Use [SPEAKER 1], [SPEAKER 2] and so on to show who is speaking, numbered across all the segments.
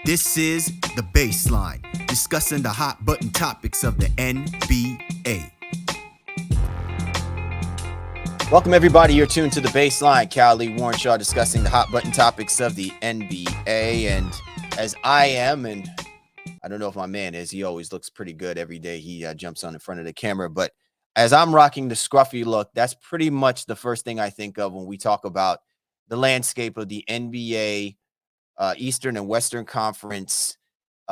[SPEAKER 1] This is The Baseline, discussing the hot button topics of the NBA. Welcome, everybody. You're tuned to The Baseline. Lee Warren Shaw discussing the hot button topics of the NBA. And as I am, and I don't know if my man is, he always looks pretty good every day he jumps on in front of the camera. But as I'm rocking the scruffy look, that's pretty much the first thing I think of when we talk about the landscape of the NBA Eastern and Western Conference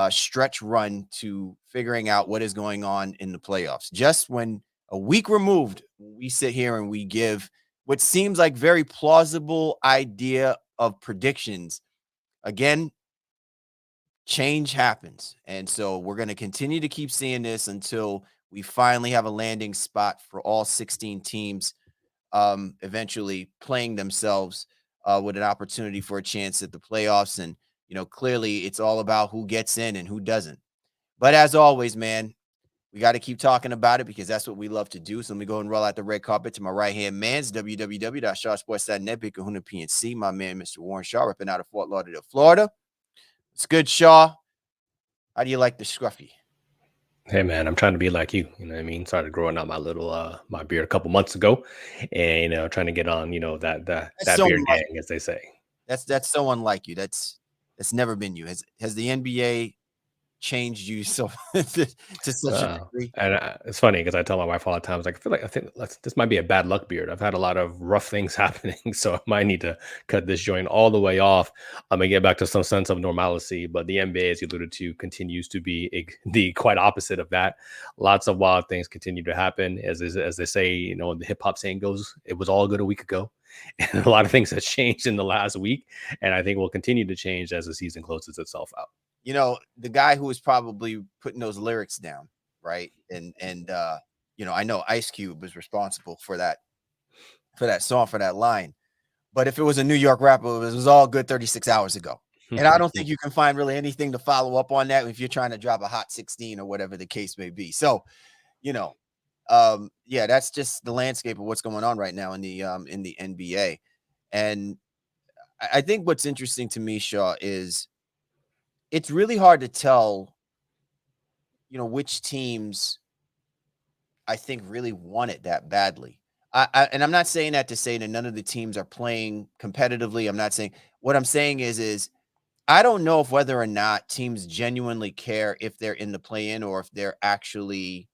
[SPEAKER 1] stretch run to figuring out what is going on in the playoffs. Just when a week removed, we sit here and we give what seems like very plausible idea of predictions. Again, change happens. And so we're going to continue to keep seeing this until we finally have a landing spot for all 16 teams eventually playing themselves with an opportunity for a chance at the playoffs. And, you know, clearly it's all about who gets in and who doesn't. But as always, man, we got to keep talking about it because that's what we love to do. So let me go and roll out the red carpet to my right-hand man's www.shawsports.net, Big Kahuna PNC, my man, Mr. Warren Shaw, ripping out of Fort Lauderdale, Florida. It's good, Shaw. How do you like the scruffy?
[SPEAKER 2] Hey man, I'm trying to be like you. You know what I mean? Started growing out my little my beard a couple months ago, and trying to get on, that
[SPEAKER 1] so
[SPEAKER 2] beard gang, as they say.
[SPEAKER 1] That's so unlike you. That's never been you. Has the NBA changed you so to such a degree?
[SPEAKER 2] And it's funny because I tell my wife all the time, I think this might be a bad luck beard. I've had a lot of rough things happening, so I might need to cut this joint all the way off. I'm gonna get back to some sense of normalcy. But the NBA, as you alluded to, continues to be the quite opposite of that. Lots of wild things continue to happen, as they say, the hip hop saying goes, it was all good a week ago. And a lot of things have changed in the last week, and I think will continue to change as the season closes itself out.
[SPEAKER 1] The guy who was probably putting those lyrics down, right? And I know Ice Cube was responsible for that song, for that line. But if it was a New York rapper, it was all good 36 hours ago. And I don't think you can find really anything to follow up on that if you're trying to drop a hot 16 or whatever the case may be. So, that's just the landscape of what's going on right now in the NBA. And I think what's interesting to me, Shaw, is it's really hard to tell, which teams I think really want it that badly. And I'm not saying that to say that none of the teams are playing competitively. I'm not saying, what I'm saying is I don't know if whether or not teams genuinely care if they're in the play-in or if they're actually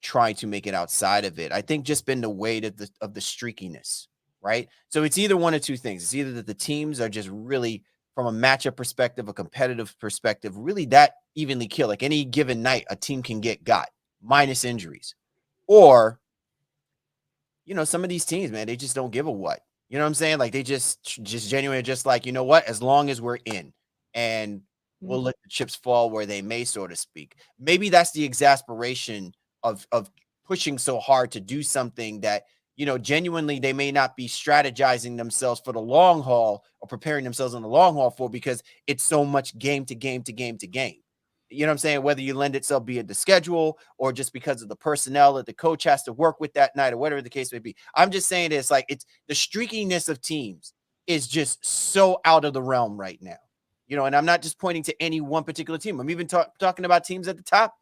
[SPEAKER 1] trying to make it outside of it. I think just been the weight of the streakiness, right? So it's either one of two things. It's either that the teams are just really, from a matchup perspective, a competitive perspective, really that evenly killed. Like any given night, a team can get got minus injuries. Or, some of these teams, man, they just don't give a what. You know what I'm saying? Like they just genuinely just like, you know what? As long as we're in, and we'll let the chips fall where they may, so to speak. Maybe that's the exasperation of pushing so hard to do something that, genuinely they may not be strategizing themselves for the long haul or preparing themselves on the long haul for, because it's so much game to game to game to game. You know what I'm saying? Whether you lend itself, be it the schedule or just because of the personnel that the coach has to work with that night or whatever the case may be. I'm just saying it's like it's the streakiness of teams is just so out of the realm right now. And I'm not just pointing to any one particular team. I'm even talking about teams at the top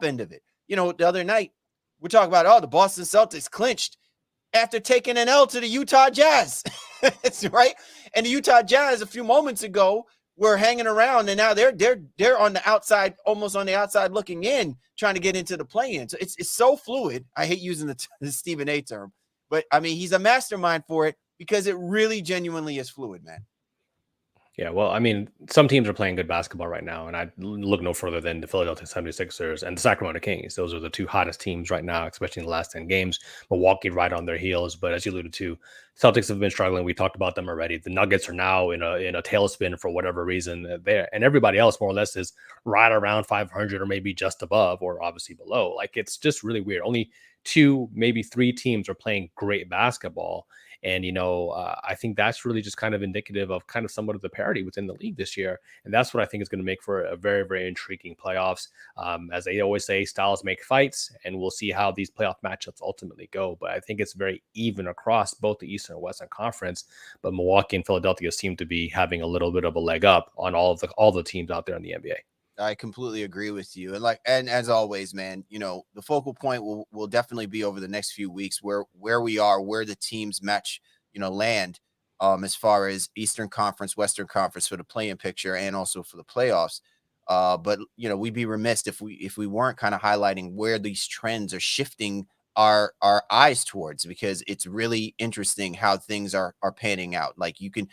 [SPEAKER 1] end of it. The other night we're talking about, the Boston Celtics clinched after taking an L to the Utah Jazz. Right? And the Utah Jazz a few moments ago were hanging around, and now they're on the outside, almost on the outside looking in, trying to get into the play-in. So it's so fluid. I hate using the Stephen A term, but I mean, he's a mastermind for it because it really genuinely is fluid, man.
[SPEAKER 2] Yeah, well, I mean, some teams are playing good basketball right now, and I look no further than the Philadelphia 76ers and the Sacramento Kings. Those are the two hottest teams right now, especially in the last 10 games. Milwaukee right on their heels, but as you alluded to, Celtics have been struggling. We talked about them already. The Nuggets are now in a tailspin for whatever reason there, and everybody else more or less is right around 500 or maybe just above, or obviously below. Like, it's just really weird. Only two, maybe three teams are playing great basketball. And, I think that's really just kind of indicative of kind of somewhat of the parity within the league this year. And that's what I think is going to make for a very, very intriguing playoffs. As they always say, styles make fights, and we'll see how these playoff matchups ultimately go. But I think it's very even across both the Eastern and Western Conference. But Milwaukee and Philadelphia seem to be having a little bit of a leg up on all the teams out there in the NBA.
[SPEAKER 1] I completely agree with you. And as always, man, the focal point will definitely be over the next few weeks where we are, where the teams match, land as far as Eastern Conference, Western Conference for the play-in picture and also for the playoffs. But we'd be remiss if we weren't kind of highlighting where these trends are shifting our eyes towards, because it's really interesting how things are panning out. Like you can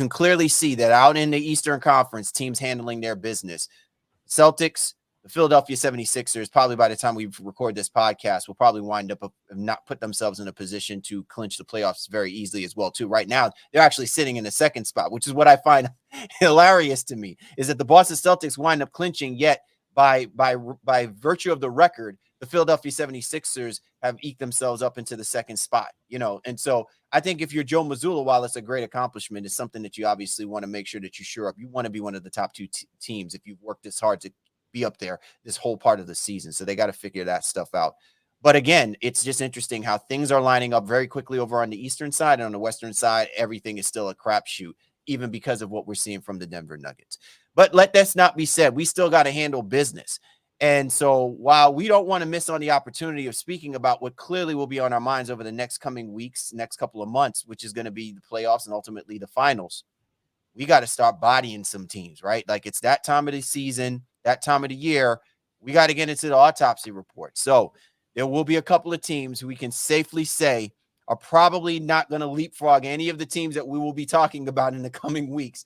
[SPEAKER 1] clearly see that out in the Eastern Conference, teams handling their business. Celtics, the Philadelphia 76ers, probably by the time we record this podcast, will probably wind up not put themselves in a position to clinch the playoffs very easily as well, too. Right now, they're actually sitting in the second spot, which is what I find hilarious to me, is that the Boston Celtics wind up clinching, yet by virtue of the record, the Philadelphia 76ers have eked themselves up into the second spot, and so I think if you're Joe Mazzulla, while it's a great accomplishment, it's something that you obviously want to make sure that you shore up. You want to be one of the top two teams if you've worked this hard to be up there this whole part of the season. So they got to figure that stuff out. But again, it's just interesting how things are lining up very quickly over on the Eastern side, and on the Western side, everything is still a crapshoot, even because of what we're seeing from the Denver Nuggets. But let this not be said, we still got to handle business. And so while we don't want to miss on the opportunity of speaking about what clearly will be on our minds over the next coming weeks, next couple of months, which is going to be the playoffs and ultimately the finals, we got to start bodying some teams, right? Like it's that time of the season, that time of the year. We got to get into the autopsy report. So there will be a couple of teams who we can safely say are probably not going to leapfrog any of the teams that we will be talking about in the coming weeks.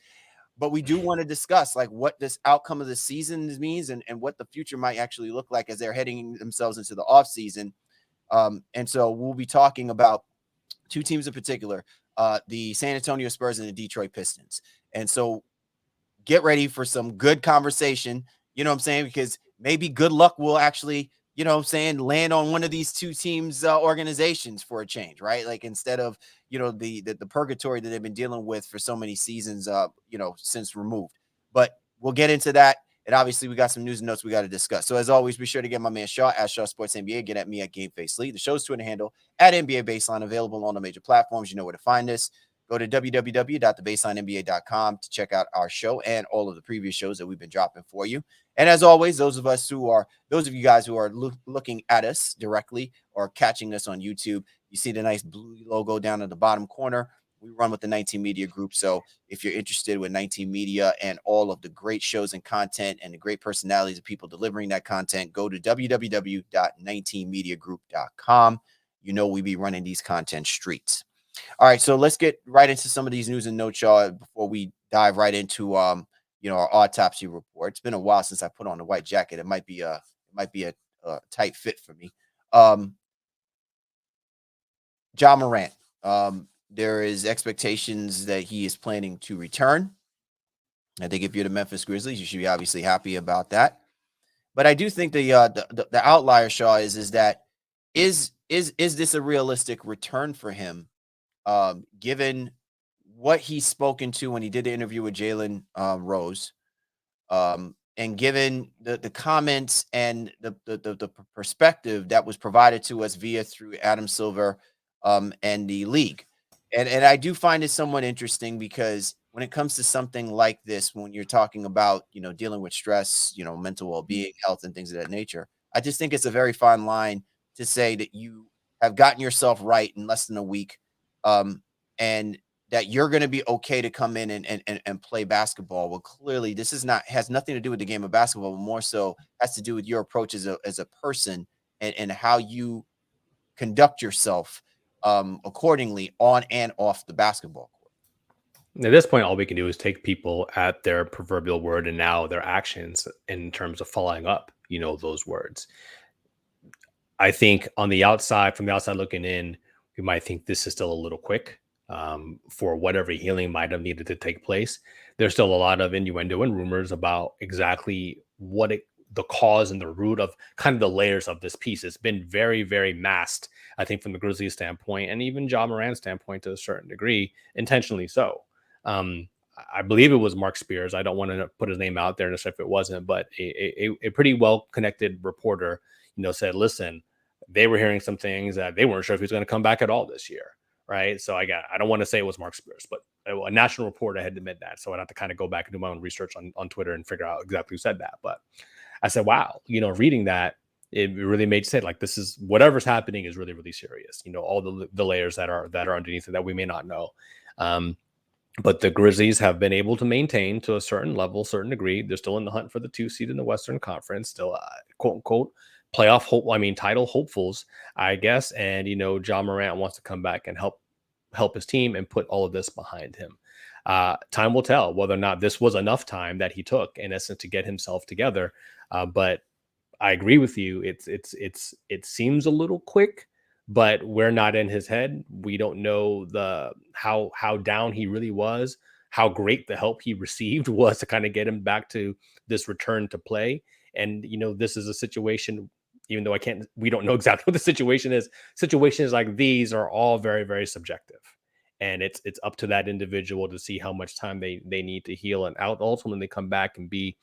[SPEAKER 1] But we do want to discuss like what this outcome of the season means, and what the future might actually look like as they're heading themselves into the off season. And so we'll be talking about two teams in particular, the San Antonio Spurs and the Detroit Pistons. And so get ready for some good conversation, you know what I'm saying? Because maybe good luck will actually, land on one of these two teams' organizations for a change, right? Like instead of, the purgatory that they've been dealing with for so many seasons, since removed. But we'll get into that. And obviously, we got some news and notes we got to discuss. So as always, be sure to get my man Shaw at Shaw Sports NBA. Get at me at GameFaceLee. The show's Twitter handle at NBA Baseline, available on the major platforms. You know where to find us. Go to www.thebaselineNBA.com to check out our show and all of the previous shows that we've been dropping for you. And as always, those of you guys who are looking at us directly or catching us on YouTube, you see the nice blue logo down at the bottom corner. We run with the 19 Media Group. So if you're interested with 19 Media and all of the great shows and content and the great personalities of people delivering that content, go to www.19mediagroup.com. We be running these content streets. All right, so let's get right into some of these news and notes, y'all, before we dive right into our autopsy report. It's been a while since I put on the white jacket. It might be a tight fit for me. Ja Morant. There is expectations that he is planning to return. I think if you're the Memphis Grizzlies, you should be obviously happy about that. But I do think the outlier, Shaw, is that is this a realistic return for him? Given what he's spoken to when he did the interview with Jalen Rose, and given the comments and the perspective that was provided to us through Adam Silver and the league. And I do find it somewhat interesting, because when it comes to something like this, when you're talking about, dealing with stress, mental well-being, health, and things of that nature, I just think it's a very fine line to say that you have gotten yourself right in less than a week, and that you're going to be okay to come in and play basketball. Well, clearly this has nothing to do with the game of basketball, but more so has to do with your approach as a person, and how you conduct yourself accordingly on and off the basketball court.
[SPEAKER 2] At this point, all we can do is take people at their proverbial word, and now their actions in terms of following up, those words. I think from the outside looking in, we might think this is still a little quick for whatever healing might have needed to take place. There's still a lot of innuendo and rumors about exactly what the cause and the root of kind of the layers of this piece. It's been very, very masked, I think, from the Grizzlies standpoint, and even Ja Morant's standpoint to a certain degree, intentionally so. I believe it was Mark Spears. I don't want to put his name out there and if it wasn't, but a pretty well connected reporter, said, listen, they were hearing some things that they weren't sure if he was going to come back at all this year. Right. So I don't want to say it was Mark Spears, but a national reporter had admitted that. So I'd have to kind of go back and do my own research on Twitter and figure out exactly who said that. But I said, wow, reading that, it really made sense. Like, this is whatever's happening is really, really serious. All the layers that are underneath it that we may not know. But the Grizzlies have been able to maintain to a certain level, certain degree. They're still in the hunt for the 2 seed in the Western Conference, still quote unquote playoff hope. I mean, title hopefuls, I guess. And, Ja Morant wants to come back and help his team and put all of this behind him. Time will tell whether or not this was enough time that he took, in essence, to get himself together. But I agree with you. It seems a little quick, but we're not in his head. We don't know how down he really was, how great the help he received was to kind of get him back to this return to play. And this is a situation, even though we don't know exactly what the situation is. Situations like these are all very, very subjective. And it's up to that individual to see how much time they need to heal and ultimately come back and be,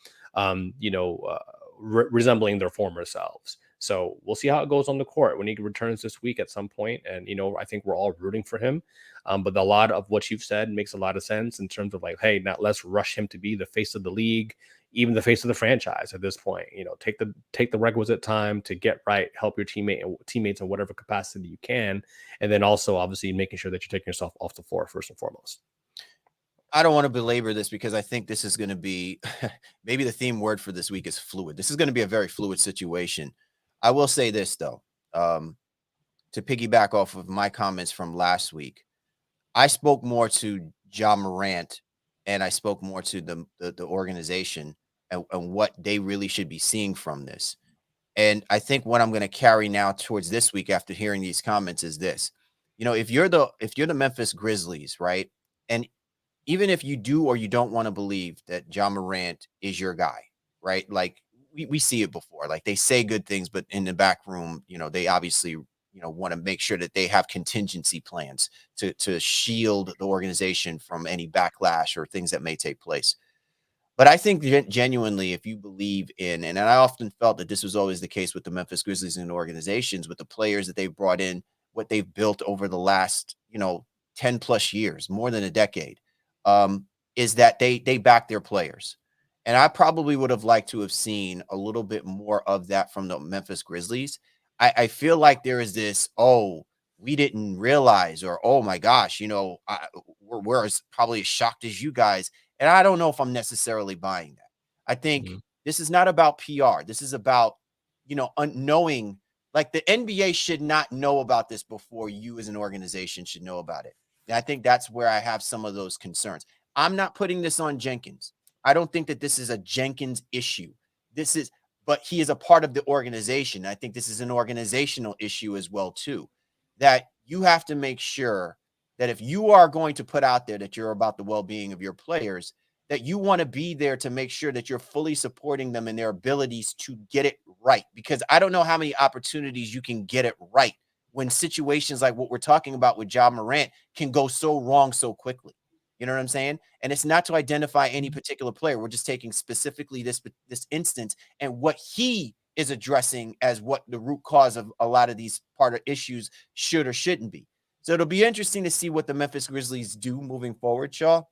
[SPEAKER 2] resembling their former selves. So we'll see how it goes on the court when he returns this week at some point. And, I think we're all rooting for him. But a lot of what you've said makes a lot of sense in terms of like, hey, now let's rush him to be the face of the league, even the face of the franchise at this point. Take the requisite time to get right, help your teammates in whatever capacity you can. And then also obviously making sure that you're taking yourself off the floor first and foremost.
[SPEAKER 1] I don't want to belabor this because I think this is going to be maybe the theme word for this week is fluid. This is going to be a very fluid situation. I will say this, though, to piggyback off of my comments from last week. I spoke more to Ja Morant and I spoke more to the organization and what they really should be seeing from this. And I think what I'm going to carry now towards this week after hearing these comments is this. If you're the Memphis Grizzlies, right? And even if you do or you don't want to believe that Ja Morant is your guy, right? Like we see it before. Like they say good things, but in the back room, they obviously, want to make sure that they have contingency plans to shield the organization from any backlash or things that may take place. But I think genuinely, if you believe in, and I often felt that this was always the case with the Memphis Grizzlies and organizations, with the players that they've brought in, what they've built over the last, 10 plus years, more than a decade, is that they back their players. And I probably would have liked to have seen a little bit more of that from the Memphis Grizzlies. I feel like there is this, oh, we didn't realize, or oh my gosh, we're probably as shocked as you guys. And I don't know if I'm necessarily buying that. I think this is not about PR. This is about, knowing, like the NBA should not know about this before you as an organization should know about it. And I think that's where I have some of those concerns. I'm not putting this on Jenkins. I don't think that this is a Jenkins issue. But he is a part of the organization. I think this is an organizational issue as well, too, that you have to make sure that if you are going to put out there that you're about the well-being of your players, that you want to be there to make sure that you're fully supporting them in their abilities to get it right. Because I don't know how many opportunities you can get it right when situations like what we're talking about with Ja Morant can go so wrong so quickly. You know what I'm saying? And it's not to identify any particular player. We're just taking specifically this instance and what he is addressing as what the root cause of a lot of these part of issues should or shouldn't be. So it'll be interesting to see what the Memphis Grizzlies do moving forward, Shaw.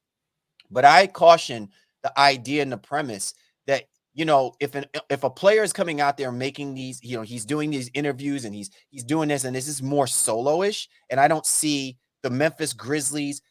[SPEAKER 1] But I caution the idea and the premise that, if a player is coming out there making these, he's doing these interviews and he's doing this, and this is more solo-ish, and I don't see the Memphis Grizzlies,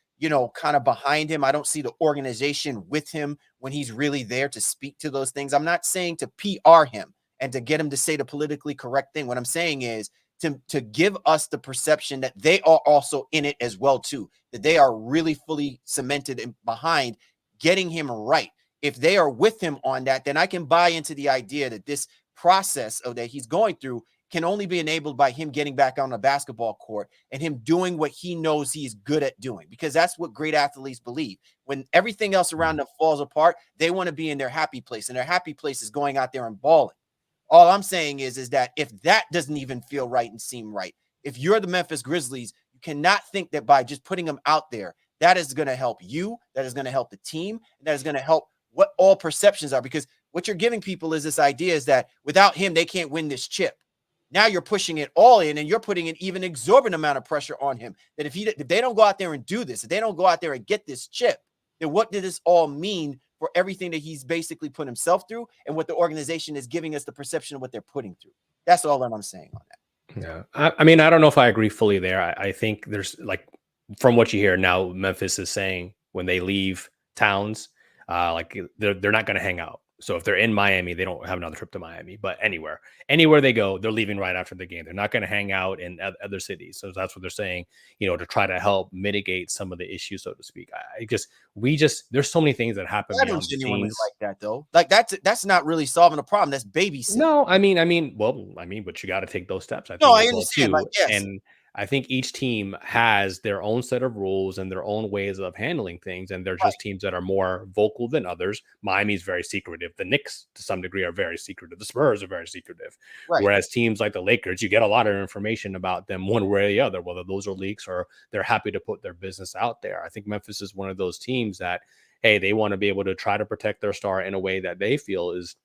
[SPEAKER 1] kind of behind him. I don't see the organization with him when he's really there to speak to those things. I'm not saying to PR him and to get him to say the politically correct thing. What I'm saying is to give us the perception that they are also in it as well, too, that they are really fully cemented and behind getting him right. If they are with him on that, then I can buy into the idea that this process that he's going through can only be enabled by him getting back on the basketball court and him doing what he knows he's good at doing, because that's what great athletes believe. When everything else around them falls apart, they want to be in their happy place, and their happy place is going out there and balling. All I'm saying is that if that doesn't even feel right and seem right, if you're the Memphis Grizzlies, you cannot think that by just putting them out there, that is going to help you, that is going to help the team, that is going to help what all perceptions are. Because what you're giving people is this idea is that without him, they can't win this chip. Now you're pushing it all in, and you're putting an even exorbitant amount of pressure on him. That if they don't go out there and do this, if they don't go out there and get this chip, then what did this all mean for everything that he's basically put himself through and what the organization is giving us the perception of what they're putting through? That's all that I'm saying on that.
[SPEAKER 2] Yeah. I mean, I don't know if I agree fully there. I think there's like, from what you hear now, Memphis is saying when they leave towns, like they're not going to hang out. So if they're in Miami, they don't have another trip to Miami, but anywhere they go, they're leaving right after the game. They're not going to hang out in other cities. So that's what they're saying, to try to help mitigate some of the issues, so to speak. There's so many things that happen behind the scenes
[SPEAKER 1] like that, though. Like that's not really solving a problem. That's babysitting.
[SPEAKER 2] No, I mean, but you got to take those steps. I
[SPEAKER 1] understand.
[SPEAKER 2] Well too. Yes. And I think each team has their own set of rules and their own ways of handling things. And there's just teams that are more vocal than others. Miami's very secretive. The Knicks, to some degree, are very secretive. The Spurs are very secretive. Right. Whereas teams like the Lakers, you get a lot of information about them one way or the other, whether those are leaks or they're happy to put their business out there. I think Memphis is one of those teams that, hey, they want to be able to try to protect their star in a way that they feel is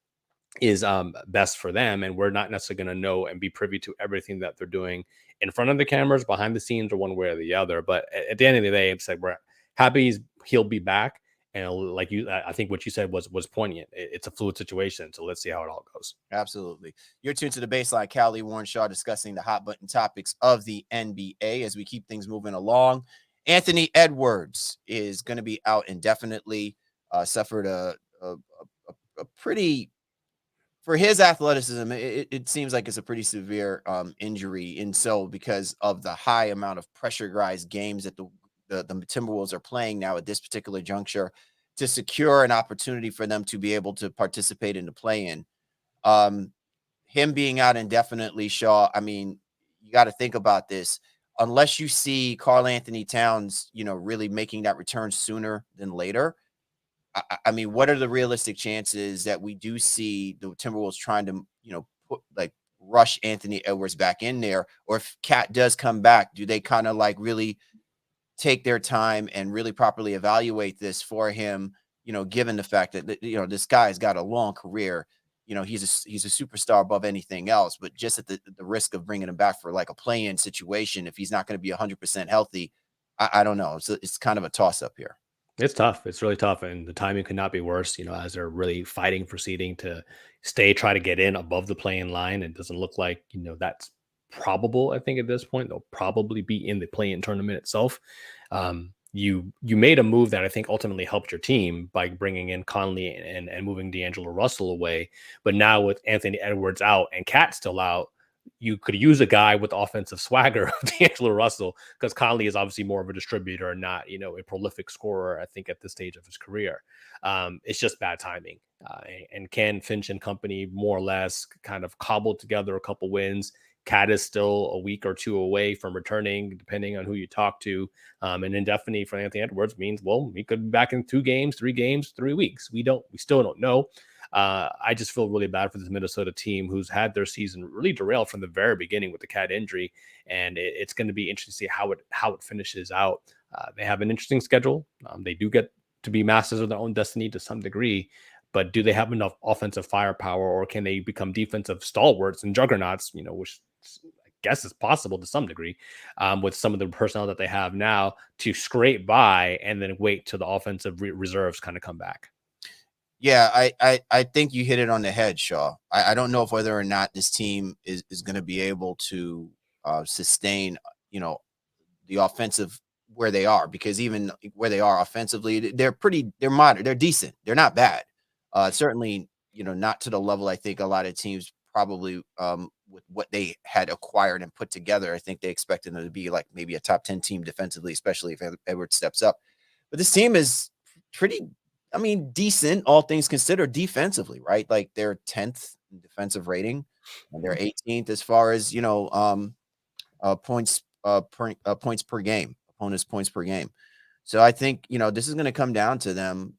[SPEAKER 2] best for them, and we're not necessarily going to know and be privy to everything that they're doing in front of the cameras, behind the scenes, or one way or the other. But at the end of the day, it's like we're happy he'll be back, and like I think what you said was poignant. It's a fluid situation, so let's see how it all goes.
[SPEAKER 1] Absolutely. You're tuned to the Baseline. Callie, Warren Shaw discussing the hot button topics of the NBA as we keep things moving along. Anthony Edwards is going to be out indefinitely. Suffered a pretty, for his athleticism, it seems like it's a pretty severe injury. And so because of the high amount of pressurized games that the Timberwolves are playing now at this particular juncture, to secure an opportunity for them to be able to participate in the play-in, him being out indefinitely, Shaw, I mean, you got to think about this. Unless you see Karl Anthony Towns, really making that return sooner than later, I mean, what are the realistic chances that we do see the Timberwolves trying to, rush Anthony Edwards back in there? Or if Cat does come back, do they kind of really take their time and really properly evaluate this for him, given the fact that, this guy's got a long career, he's a superstar above anything else, but just at the risk of bringing him back for like a play-in situation, if he's not going to be 100% healthy, I don't know. So it's kind of a toss up here.
[SPEAKER 2] It's tough. It's really tough. And the timing could not be worse, as they're really fighting for seeding to try to get in above the play-in line. It doesn't look like, that's probable. I think at this point, they'll probably be in the play-in tournament itself. You made a move that I think ultimately helped your team by bringing in Conley and moving D'Angelo Russell away. But now with Anthony Edwards out and Cat still out, you could use a guy with offensive swagger, D'Angelo Russell, because Conley is obviously more of a distributor and not, a prolific scorer, I think, at this stage of his career. It's just bad timing. And Ken Finch and company more or less kind of cobbled together a couple wins. Cat is still a week or two away from returning, depending on who you talk to. And indefinitely for Anthony Edwards means, well, he could be back in 2 games, 3 games, 3 weeks. We still don't know. I just feel really bad for this Minnesota team who's had their season really derailed from the very beginning with the Cat injury, and it's going to be interesting to see how it finishes out. They have an interesting schedule. They do get to be masters of their own destiny to some degree, but do they have enough offensive firepower, or can they become defensive stalwarts and juggernauts? Which I guess is possible to some degree with some of the personnel that they have now to scrape by and then wait till the offensive reserves kind of come back.
[SPEAKER 1] Yeah, I think you hit it on the head, Shaw. I don't know if whether or not this team is going to be able to sustain, the offensive where they are, because even where they are offensively, they're moderate, they're decent, they're not bad. Certainly, not to the level I think a lot of teams probably with what they had acquired and put together. I think they expected them to be like maybe a top 10 team defensively, especially if Edwards steps up. But this team is pretty, decent, all things considered, defensively, right? Like they're 10th in defensive rating, and they're 18th as far as points per game, opponents' points per game. So I think this is going to come down to them,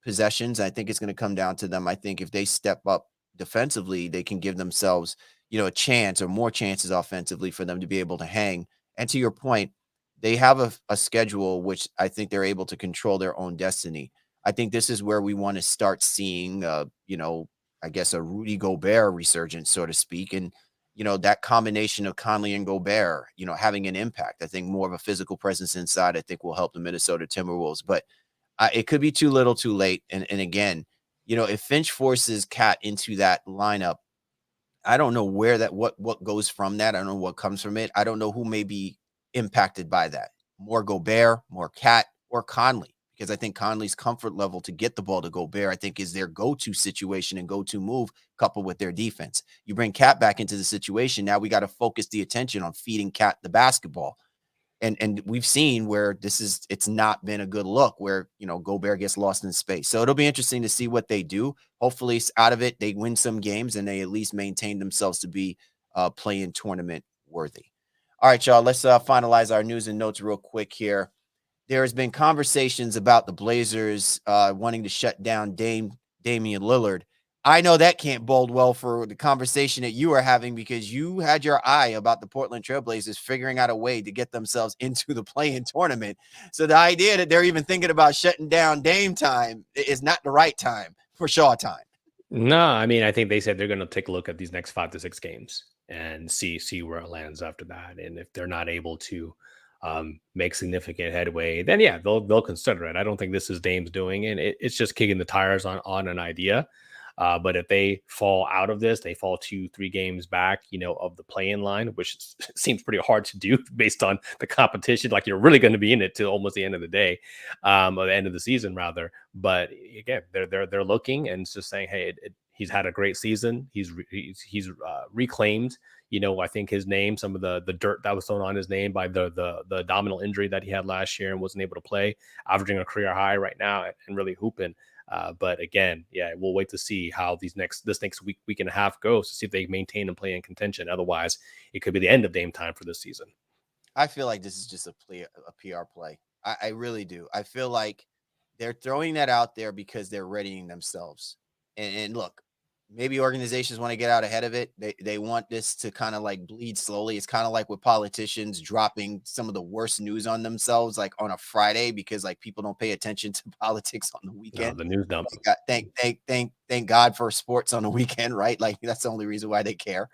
[SPEAKER 1] possessions. I think it's going to come down to them. I think if they step up defensively, they can give themselves, a chance or more chances offensively for them to be able to hang. And to your point, they have a schedule which I think they're able to control their own destiny. I think this is where we want to start seeing, I guess a Rudy Gobert resurgence, so to speak. And, that combination of Conley and Gobert, having an impact. I think more of a physical presence inside, I think will help the Minnesota Timberwolves. But it could be too little too late. And again, if Finch forces Cat into that lineup, I don't know what goes from that. I don't know what comes from it. I don't know who may be impacted by that. More Gobert, more Cat, or Conley, because I think Conley's comfort level to get the ball to Gobert, I think, is their go-to situation and go-to move coupled with their defense. You bring Cat back into the situation. Now we got to focus the attention on feeding Cat the basketball. And we've seen where it's not been a good look where, Gobert gets lost in space. So it'll be interesting to see what they do. Hopefully out of it, they win some games and they at least maintain themselves to be play-in tournament worthy. All right, y'all, let's finalize our news and notes real quick here. There has been conversations about the Blazers wanting to shut down Damian Lillard. I know that can't bode well for the conversation that you are having, because you had your eye about the Portland Trailblazers figuring out a way to get themselves into the play-in tournament. So the idea that they're even thinking about shutting down Dame time is not the right time for Shaw time.
[SPEAKER 2] No, I mean, I think they said they're going to take a look at these next 5 to 6 games and see where it lands after that. And if they're not able to make significant headway, then yeah, they'll consider it. I don't think this is Dame's doing it. It's just kicking the tires on an idea. But if they fall out of this, they fall 2-3 games back, of the play-in line, which seems pretty hard to do based on the competition. Like, you're really going to be in it till almost the end of the day, or the end of the season rather. But again, they're looking and it's just saying, hey, he's had a great season. He's reclaimed, I think his name, some of the dirt that was thrown on his name by the abdominal injury that he had last year and wasn't able to play, averaging a career high right now and really hooping. But again, yeah, we'll wait to see how this next week and a half goes to see if they maintain and play in contention. Otherwise, it could be the end of Dame time for this season.
[SPEAKER 1] I feel like this is just a PR play. I really do. I feel like they're throwing that out there because they're readying themselves. And look, maybe organizations want to get out ahead of it. They want this to kind of like bleed slowly. It's kind of like with politicians dropping some of the worst news on themselves, like on a Friday, because like people don't pay attention to politics on the weekend.
[SPEAKER 2] The news dump.
[SPEAKER 1] Thank God for sports on the weekend, right? Like that's the only reason why they care.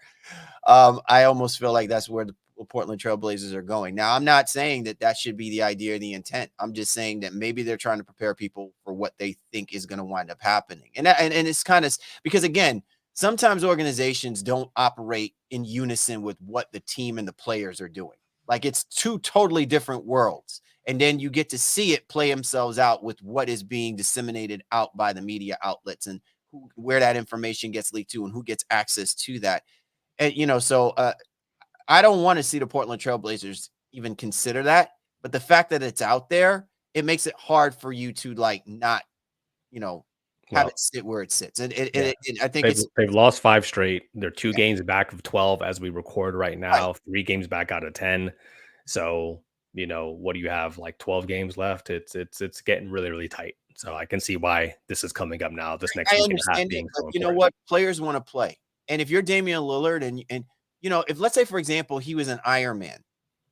[SPEAKER 1] I almost feel like that's where the Portland Trailblazers are going. Now, I'm not saying that should be the idea or the intent. I'm just saying that maybe they're trying to prepare people for what they think is going to wind up happening. And it's kind of because, again, sometimes organizations don't operate in unison with what the team and the players are doing. Like, it's two totally different worlds. And then you get to see it play themselves out with what is being disseminated out by the media outlets and where that information gets leaked to and who gets access to that. And, so I don't want to see the Portland Trailblazers even consider that. But the fact that it's out there, it makes it hard for you to not, have it sit where it sits. And I think
[SPEAKER 2] they've lost 5 straight. They're 2 games back of 12 as we record right now, 3 games back out of 10. So, what do you have, like 12 games left? It's getting really, really tight. So I can see why this is coming up now. This next week and a half being so important.
[SPEAKER 1] You know what? Players want to play. And if you're Damian Lillard and if, let's say, for example, he was an Iron Man,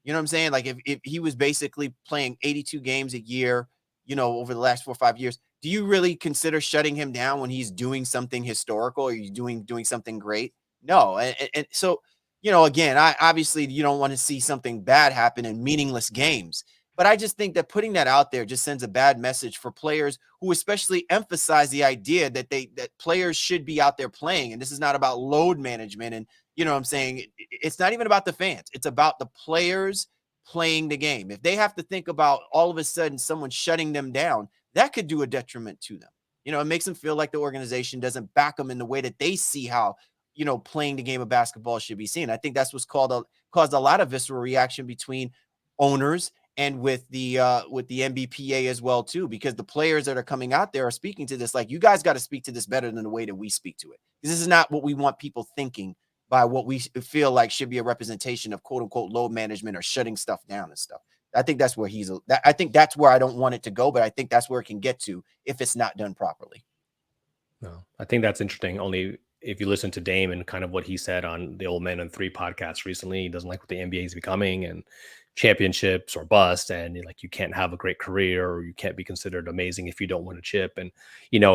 [SPEAKER 1] you know what I'm saying? Like if he was basically playing 82 games a year, over the last 4 or 5 years, do you really consider shutting him down when he's doing something historical or you doing something great? No. And so, again, obviously you don't want to see something bad happen in meaningless games. But I just think that putting that out there just sends a bad message for players who especially emphasize the idea that players should be out there playing. And this is not about load management. And, what I'm saying? It's not even about the fans. It's about the players playing the game. If they have to think about all of a sudden someone shutting them down, that could do a detriment to them. It makes them feel like the organization doesn't back them in the way that they see how, playing the game of basketball should be seen. I think that's what's caused a lot of visceral reaction between owners and with the NBPA as well too, because the players that are coming out there are speaking to this like, you guys got to speak to this better than the way that we speak to it. This is not what we want people thinking by what we feel like should be a representation of quote unquote load management or shutting stuff down and stuff. I think that's where I think that's where I don't want it to go, but I think that's where it can get to if it's not done properly.
[SPEAKER 2] No, I think that's interesting. Only if you listen to Dame and kind of what he said on the Old Man and Three podcast recently, he doesn't like what the NBA is becoming and championships or bust, and like you can't have a great career or you can't be considered amazing if you don't win a chip, and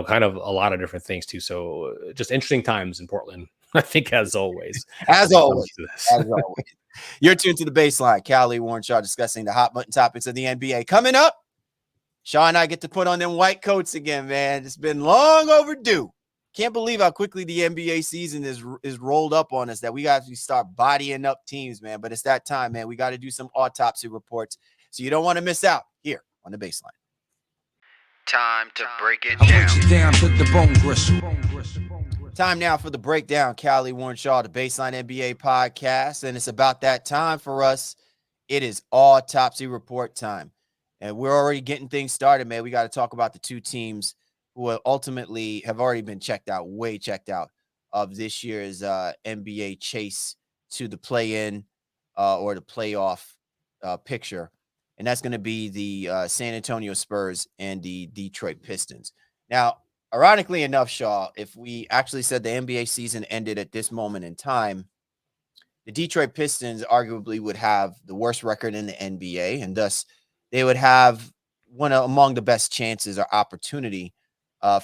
[SPEAKER 2] kind of a lot of different things too. So just interesting times in Portland, I think, as always.
[SPEAKER 1] As always,
[SPEAKER 2] this.
[SPEAKER 1] as always. You're tuned to The Baseline. Callie, Warren, Shaw discussing the hot button topics of the NBA. Coming up, Shaw and I get to put on them white coats again, man. It's been long overdue. Can't believe how quickly the NBA season is rolled up on us that we got to start bodying up teams, man. But it's that time, man. We got to do some autopsy reports. So you don't want to miss out here on The Baseline. Time to break it down. To the bone gristle. Time now for the breakdown. Callie, Warren, Shaw, the Baseline NBA podcast. And it's about that time for us. It is autopsy report time. And we're already getting things started, man. We got to talk about the two teams who ultimately have already been way checked out of this year's NBA chase to the play-in or the playoff picture. And that's going to be the San Antonio Spurs and the Detroit Pistons. Now, ironically enough, Shaw, if we actually said the NBA season ended at this moment in time, the Detroit Pistons arguably would have the worst record in the NBA, and thus they would have one among the best chances or opportunity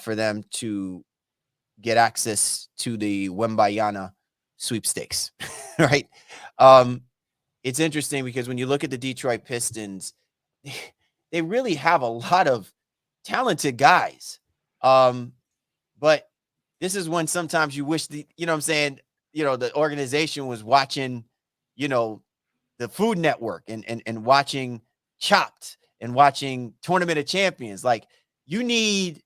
[SPEAKER 1] for them to get access to the Wembanyama sweepstakes, right? It's interesting because when you look at the Detroit Pistons, they really have a lot of talented guys. But this is when sometimes you wish the organization was watching, the Food Network and watching Chopped and watching Tournament of Champions. Like you need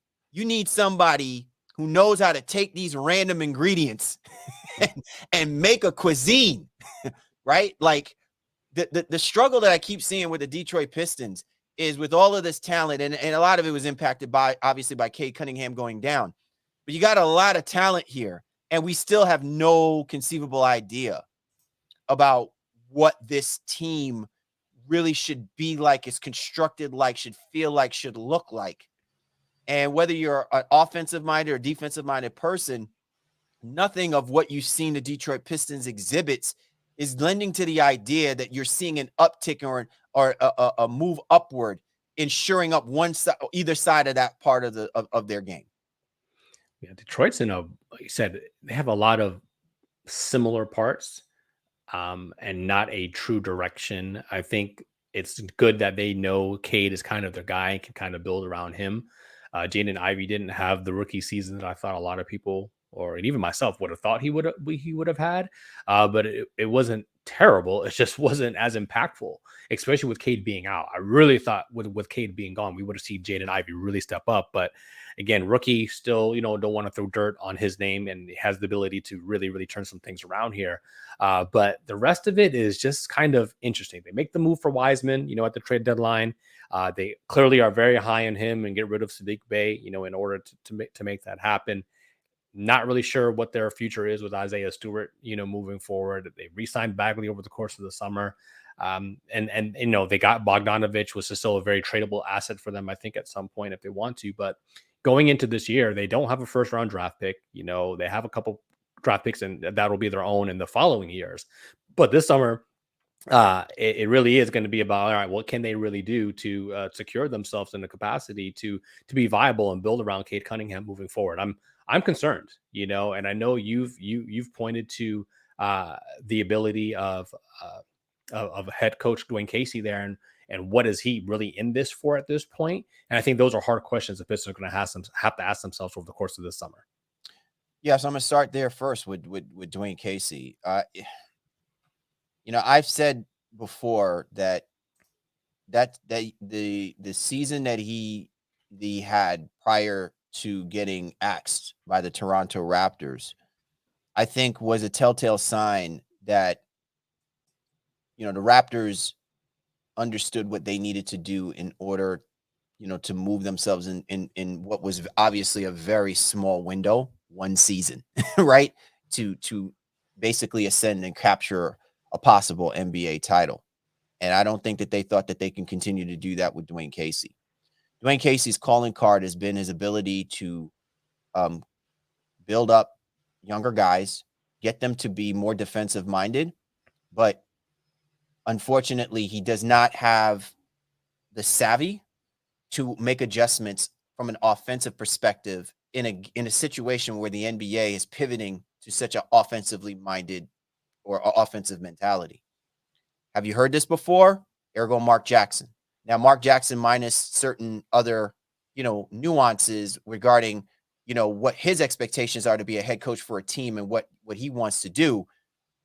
[SPEAKER 1] somebody who knows how to take these random ingredients and make a cuisine, right? Like the struggle that I keep seeing with the Detroit Pistons is with all of this talent, and a lot of it was impacted obviously by Cade Cunningham going down. But you got a lot of talent here, and we still have no conceivable idea about what this team really should be like, is constructed like, should feel like, should look like. And whether you're an offensive-minded or defensive-minded person, nothing of what you've seen the Detroit Pistons exhibits is lending to the idea that you're seeing an uptick or a move upward in shoring up either side of that part of their game.
[SPEAKER 2] Yeah, Detroit's like you said, they have a lot of similar parts, and not a true direction. I think it's good that they know Cade is kind of their guy and can kind of build around him. Jaden Ivey didn't have the rookie season that I thought a lot of people, or even myself, would have thought he would have had. But it wasn't terrible. It just wasn't as impactful, especially with Cade being out. I really thought with Cade being gone, we would have seen Jaden Ivey really step up. But again, rookie still, don't want to throw dirt on his name, and he has the ability to really, really turn some things around here. But the rest of it is just kind of interesting. They make the move for Wiseman, at the trade deadline. They clearly are very high on him and get rid of Sadiq Bey, in order to make that happen. Not really sure what their future is with Isaiah Stewart, moving forward. They re-signed Bagley over the course of the summer. And they got Bogdanovich, which is still a very tradable asset for them, I think, at some point if they want to. But going into this year, they don't have a first round draft pick. They have a couple draft picks, and that'll be their own in the following years. But this summer, it really is going to be about, all right, what can they really do to secure themselves in the capacity to be viable and build around Cade Cunningham moving forward? I'm concerned, and I know you've pointed to the ability of head coach Dwayne Casey there, and what is he really in this for at this point? And I think those are hard questions the Pistons are going to have to ask themselves over the course of this summer.
[SPEAKER 1] Yeah, so I'm going to start there first with Dwayne Casey. I've said before that the season that he had prior to getting axed by the Toronto Raptors, I think was a telltale sign that the Raptors understood what they needed to do in order to move themselves in what was obviously a very small window, one season, right, to basically ascend and capture a possible NBA title. And I don't think that they thought that they can continue to do that with Dwayne Casey. Dwayne Casey's calling card has been his ability to build up younger guys, get them to be more defensive minded, but unfortunately, he does not have the savvy to make adjustments from an offensive perspective in a situation where the NBA is pivoting to such an offensively minded or offensive mentality. Have you heard this before? Ergo Mark Jackson. Now, Mark Jackson minus certain other, nuances regarding, what his expectations are to be a head coach for a team and what he wants to do.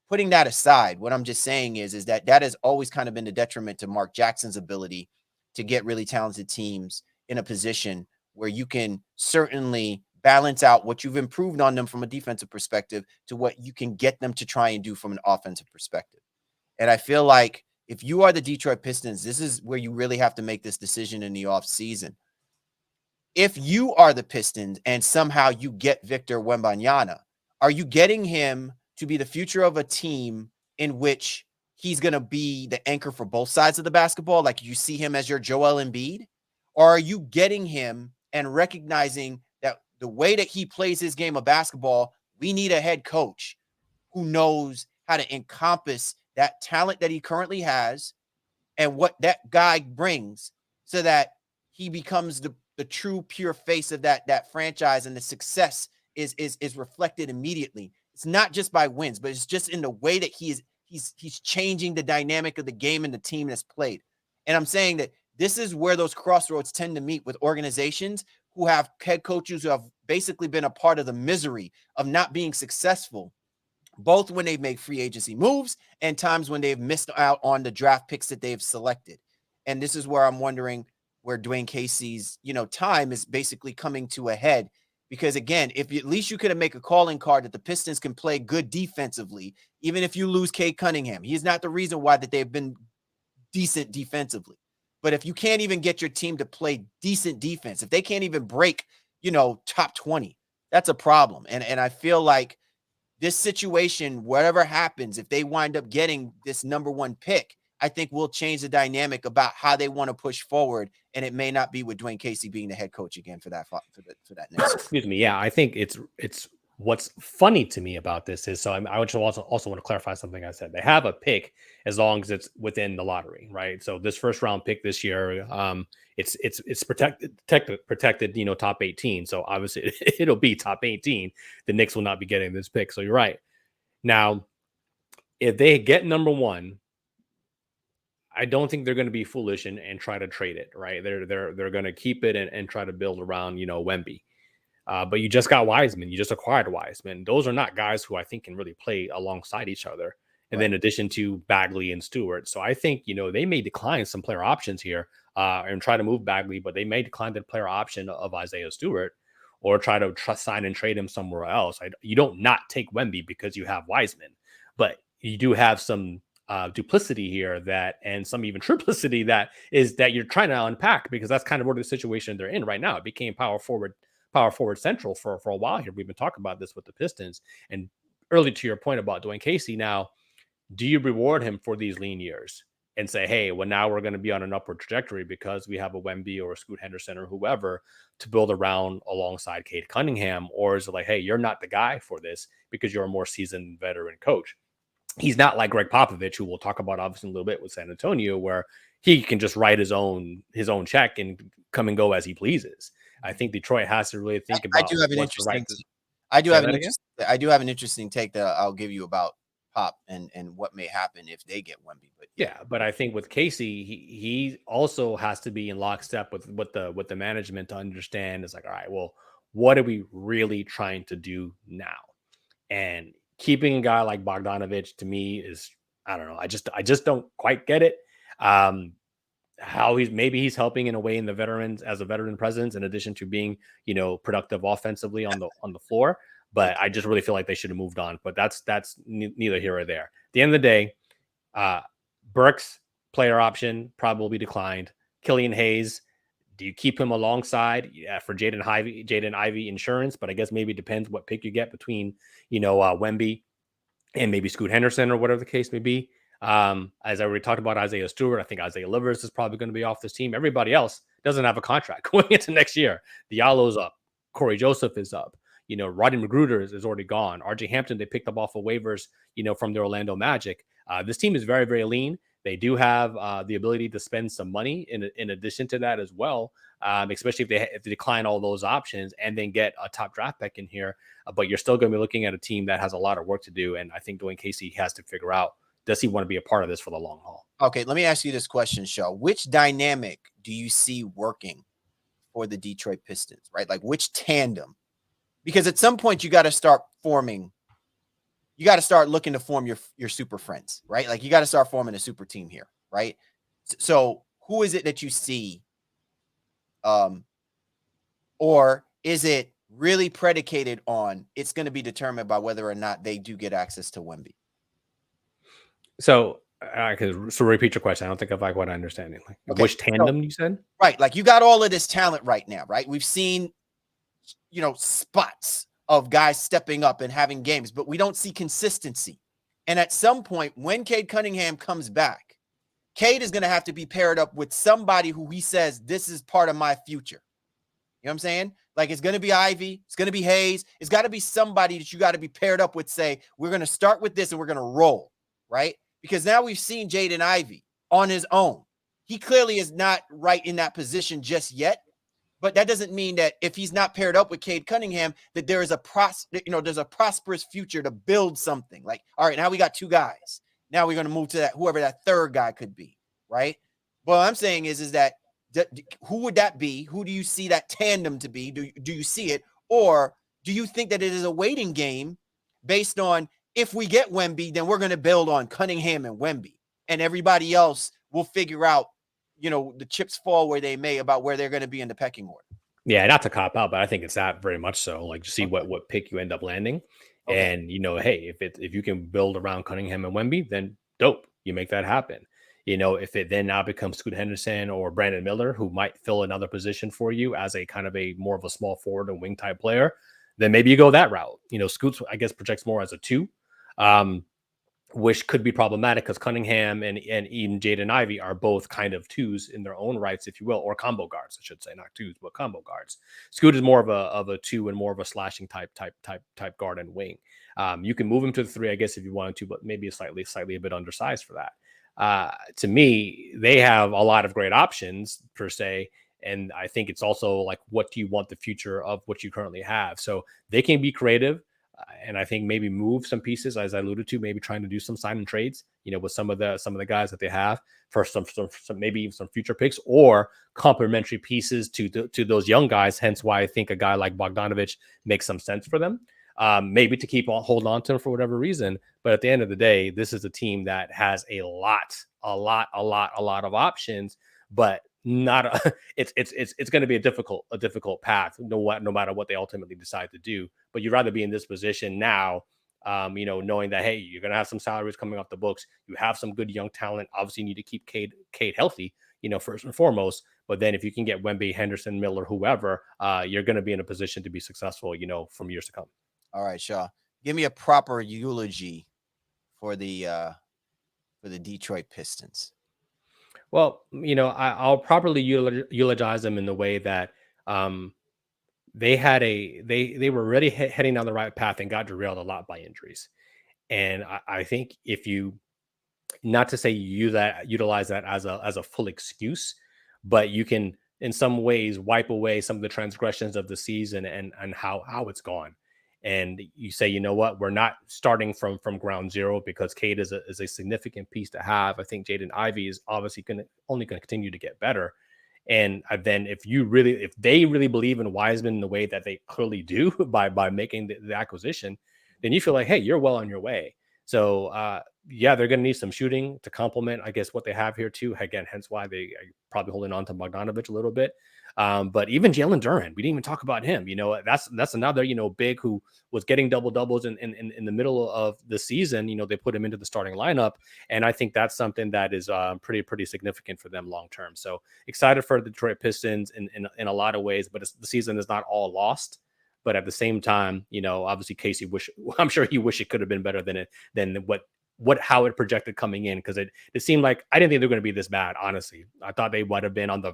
[SPEAKER 1] Putting that aside, what I'm just saying is that has always kind of been a detriment to Mark Jackson's ability to get really talented teams in a position where you can certainly balance out what you've improved on them from a defensive perspective to what you can get them to try and do from an offensive perspective. And I feel like if you are the Detroit Pistons, this is where you really have to make this decision in the offseason. If you are the Pistons and somehow you get Victor Wembanyama, are you getting him to be the future of a team in which he's going to be the anchor for both sides of the basketball, like you see him as your Joel Embiid? Or are you getting him and recognizing that the way that he plays his game of basketball, we need a head coach who knows how to encompass that talent that he currently has and what that guy brings so that he becomes the true pure face of that franchise, and the success is reflected immediately. It's not just by wins, but it's just in the way that he's changing the dynamic of the game and the team that's played. And I'm saying that this is where those crossroads tend to meet with organizations who have head coaches who have basically been a part of the misery of not being successful, both when they make free agency moves and times when they've missed out on the draft picks that they've selected. And this is where I'm wondering where Dwayne Casey's, time is basically coming to a head. Because again, if at least you could make a calling card that the Pistons can play good defensively, even if you lose Cade Cunningham, he's not the reason why that they've been decent defensively. But if you can't even get your team to play decent defense, if they can't even break, top 20, that's a problem. And I feel like this situation, whatever happens, if they wind up getting this number one pick, I think will change the dynamic about how they want to push forward. And it may not be with Dwayne Casey being the head coach again for that next.
[SPEAKER 2] Excuse me. Yeah, I think it's what's funny to me about this is, so I also want to clarify something I said. They have a pick as long as it's within the lottery, right? So this first round pick this year, it's protected, top 18. So obviously it'll be top 18. The Knicks will not be getting this pick. So you're right. Now, if they get number one, I don't think they're going to be foolish and try to trade it, right? They're going to keep it and try to build around, Wemby. But you just got Wiseman. You just acquired Wiseman. Those are not guys who I think can really play alongside each other. And then in addition to Bagley and Stewart. So I think, they may decline some player options here and try to move Bagley, but they may decline the player option of Isaiah Stewart or try to sign and trade him somewhere else. You don't not take Wemby because you have Wiseman, but you do have some duplicity here and some even triplicity that you're trying to unpack, because that's kind of where the situation they're in right now. It became power forward central for a while here. We've been talking about this with the Pistons. And early to your point about Dwayne Casey, now, do you reward him for these lean years and say, hey, well, now we're going to be on an upward trajectory because we have a Wemby or a Scoot Henderson or whoever to build around alongside Cade Cunningham? Or is it like, hey, you're not the guy for this because you're a more seasoned veteran coach? He's not like Greg Popovich, who we'll talk about obviously a little bit with San Antonio, where he can just write his own check and come and go as he pleases. I think Detroit has to really think about.
[SPEAKER 1] I do have an interesting take that I'll give you about Pop and what may happen if they get Wemby. But
[SPEAKER 2] yeah, but I think with Casey, he also has to be in lockstep with the management to understand. It's like, all right, well, what are we really trying to do now? And keeping a guy like Bogdanovich, to me, is, I don't know. I just don't quite get it. How he's helping in a way in the veterans as a veteran presence, in addition to being, productive offensively on the floor. But I just really feel like they should have moved on. But that's neither here or there. At the end of the day, Burks player option probably declined. Killian Hayes, do you keep him alongside for Jaden Ivey insurance? But I guess maybe it depends what pick you get between, Wemby and maybe Scoot Henderson or whatever the case may be. As I already talked about Isaiah Stewart, I think Isaiah Livers is probably going to be off this team. Everybody else doesn't have a contract going into next year. Diallo's up. Corey Joseph is up. Rodney Magruder is already gone. RJ Hampton, they picked up off of waivers, from the Orlando Magic. This team is very, very lean. They do have the ability to spend some money in addition to that as well, especially if they decline all those options and then get a top draft pick in here. But you're still going to be looking at a team that has a lot of work to do. And I think Dwayne Casey has to figure out, does he want to be a part of this for the long haul?
[SPEAKER 1] Okay, let me ask you this question, Shaw. Which dynamic do you see working for the Detroit Pistons, right? Like which tandem? Because at some point you got to start forming, you got to start looking to form your super friends, right? Like you got to start forming a super team here, right? So who is it that you see? Or is it really predicated on it's going to be determined by whether or not they do get access to Wemby?
[SPEAKER 2] So I could repeat your question. I don't think if I quite understanding. Like,
[SPEAKER 1] Okay,
[SPEAKER 2] which tandem you said?
[SPEAKER 1] Right. Like you got all of this talent right now, right? We've seen, spots of guys stepping up and having games, but we don't see consistency. And at some point, when Cade Cunningham comes back, Cade is going to have to be paired up with somebody who he says, this is part of my future. You know what I'm saying? Like it's going to be Ivy. It's going to be Hayes. It's got to be somebody that you got to be paired up with, say, we're going to start with this and we're going to roll, right? Because now we've seen Jaden Ivey on his own. He clearly is not right in that position just yet. But that doesn't mean that if he's not paired up with Cade Cunningham, that there is there's a prosperous future to build something. Like, all right, now we got two guys. Now we're going to move to that, whoever that third guy could be, right? What I'm saying is that who would that be? Who do you see that tandem to be? Do you see it? Or do you think that it is a waiting game based on if we get Wemby, then we're going to build on Cunningham and Wemby, and everybody else will figure out, the chips fall where they may about where they're going to be in the pecking order.
[SPEAKER 2] Yeah, not to cop out, but I think it's that very much so. Like, to see what pick you end up landing, and hey, if you can build around Cunningham and Wemby, then dope, you make that happen. If it then now becomes Scoot Henderson or Brandon Miller, who might fill another position for you as a kind of a more of a small forward and wing type player, then maybe you go that route. Scoots, I guess, projects more as a 2. Which could be problematic because Cunningham and even Jaden Ivey are both kind of 2s in their own rights, if you will, or combo guards, I should say, not 2s, but combo guards. Scoot is more of a 2 and more of a slashing type guard and wing. You can move him to the 3, I guess, if you wanted to, but maybe slightly a bit undersized for that. To me, they have a lot of great options per se. And I think it's also like, what do you want the future of what you currently have? So they can be creative. And I think maybe move some pieces, as I alluded to, maybe trying to do some sign and trades, with some of the guys that they have for some maybe even some future picks or complementary pieces to those young guys. Hence why I think a guy like Bogdanovich makes some sense for them. Maybe to hold on to him for whatever reason. But at the end of the day, this is a team that has a lot of options, but it's going to be a difficult path no matter what they ultimately decide to do. But you'd rather be in this position now, knowing that, hey, you're going to have some salaries coming off the books. You have some good young talent. Obviously, you need to keep Cade healthy, first and foremost. But then if you can get Wemby, Henderson, Miller, whoever, you're going to be in a position to be successful, from years to come.
[SPEAKER 1] All right, Shaw, give me a proper eulogy for the Detroit Pistons.
[SPEAKER 2] Well, I'll properly eulogize them in the way that they were already heading down the right path and got derailed a lot by injuries. And I think if you, not to say you utilize that as a full excuse, but you can in some ways wipe away some of the transgressions of the season and how it's gone. And you say, you know what, we're not starting from ground zero, because Cade is a significant piece to have. I think Jaden Ivey is obviously only going to continue to get better. And then if they really believe in Wiseman in the way that they clearly do by making the acquisition, then you feel like, hey, you're well on your way. So they're going to need some shooting to complement, I guess, what they have here too. Again, hence why they are probably holding on to Bogdanovich a little bit. But even Jalen Duren, we didn't even talk about him. That's another, big who was getting double doubles in the middle of the season. They put him into the starting lineup. And I think that's something that is pretty significant for them long term. So excited for the Detroit Pistons in a lot of ways, but the season is not all lost. But at the same time, obviously Casey I'm sure he wish it could have been better than how it projected coming in, because it seemed like, I didn't think they're going to be this bad. Honestly, I thought they might have been on the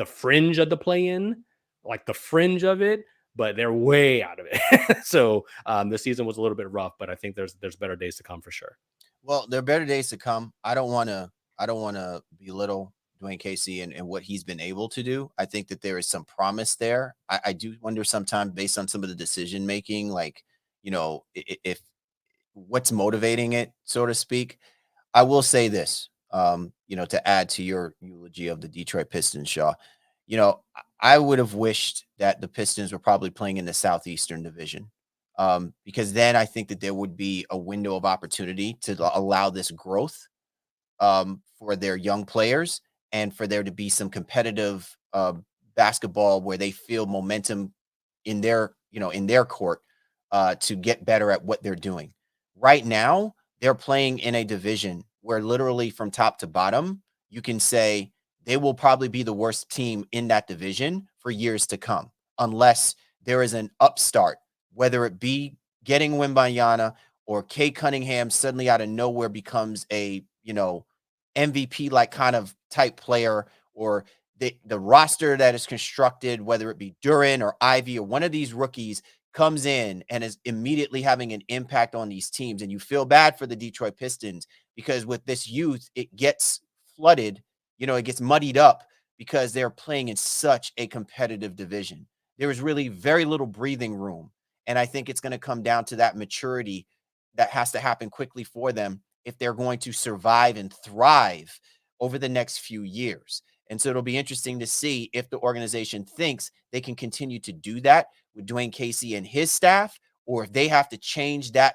[SPEAKER 2] fringe of the play-in, like the fringe of it. but they're way out of it. So the season was a little bit rough, but I think there's better days to come for sure.
[SPEAKER 1] Well, there are better days to come. I don't want to belittle Dwayne Casey and what he's been able to do. I think that there is some promise there. I do wonder sometimes, based on some of the decision making, like, if what's motivating it, so to speak. I will say this, to add to your eulogy of the Detroit Pistons, Shaw. I would have wished that the Pistons were probably playing in the Southeastern Division, because then I think that there would be a window of opportunity to allow this growth, for their young players, and for there to be some competitive basketball where they feel momentum in their court, to get better at what they're doing. Right now, they're playing in a division where literally from top to bottom, you can say they will probably be the worst team in that division for years to come, unless there is an upstart, whether it be getting Wembanyama or Kay Cunningham suddenly out of nowhere becomes a, MVP like kind of type player, or the roster that is constructed, whether it be Duran or Ivy or one of these rookies comes in and is immediately having an impact on these teams. And you feel bad for the Detroit Pistons, because with this youth, it gets flooded, it gets muddied up because they're playing in such a competitive division. There is really very little breathing room. And I think it's going to come down to that maturity that has to happen quickly for them if they're going to survive and thrive over the next few years. And so it'll be interesting to see if the organization thinks they can continue to do that with Dwayne Casey and his staff, or if they have to change that,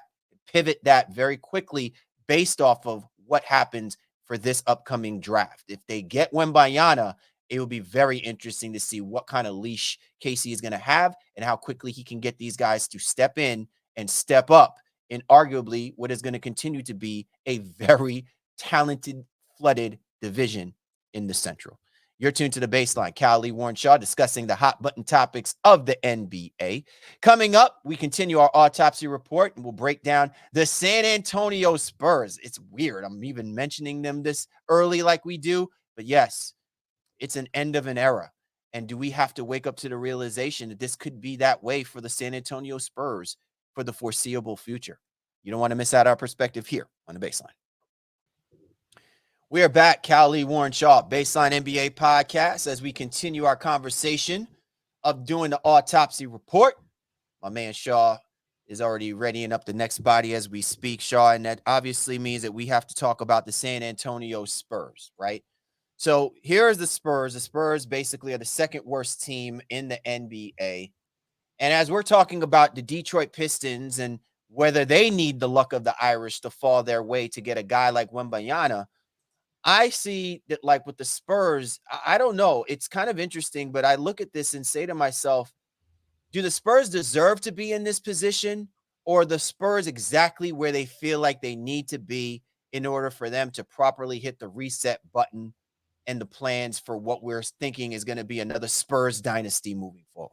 [SPEAKER 1] pivot that very quickly based off of what happens for this upcoming draft. If they get Wembanyama, it will be very interesting to see what kind of leash Casey is going to have and how quickly he can get these guys to step in and step up in arguably what is going to continue to be a very talented, flooded division in the Central. You're tuned to The Baseline. Cal Lee Warren Shaw discussing the hot button topics of the NBA. Coming up, we continue our autopsy report and we'll break down the San Antonio Spurs. It's weird. I'm even mentioning them this early like we do, but yes, it's an end of an era. And do we have to wake up to the realization that this could be that way for the San Antonio Spurs for the foreseeable future? You don't want to miss out our perspective here on The Baseline. We are back, Cal Lee Warren Shaw, Baseline NBA podcast, as we continue our conversation of doing the autopsy report. My man Shaw is already readying up the next body as we speak, Shaw, and that obviously means that we have to talk about the San Antonio Spurs, right? So here's the Spurs. The Spurs basically are the second worst team in the NBA. And as we're talking about the Detroit Pistons and whether they need the luck of the Irish to fall their way to get a guy like Wembanyama, I see that, like with the Spurs, I don't know. It's kind of interesting, but I look at this and say to myself, do the Spurs deserve to be in this position, or are the Spurs exactly where they feel like they need to be in order for them to properly hit the reset button and the plans for what we're thinking is going to be another Spurs dynasty moving forward?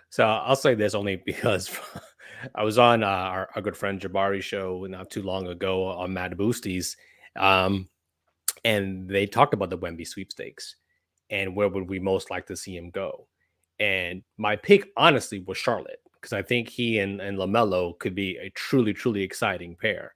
[SPEAKER 2] So I'll say this only because I was on our good friend Jabari's show not too long ago on Matt Boosties, um, and they talked about the Wemby sweepstakes and where would we most like to see him go. And my pick, honestly, was Charlotte because I think he and LaMelo could be a truly, truly exciting pair.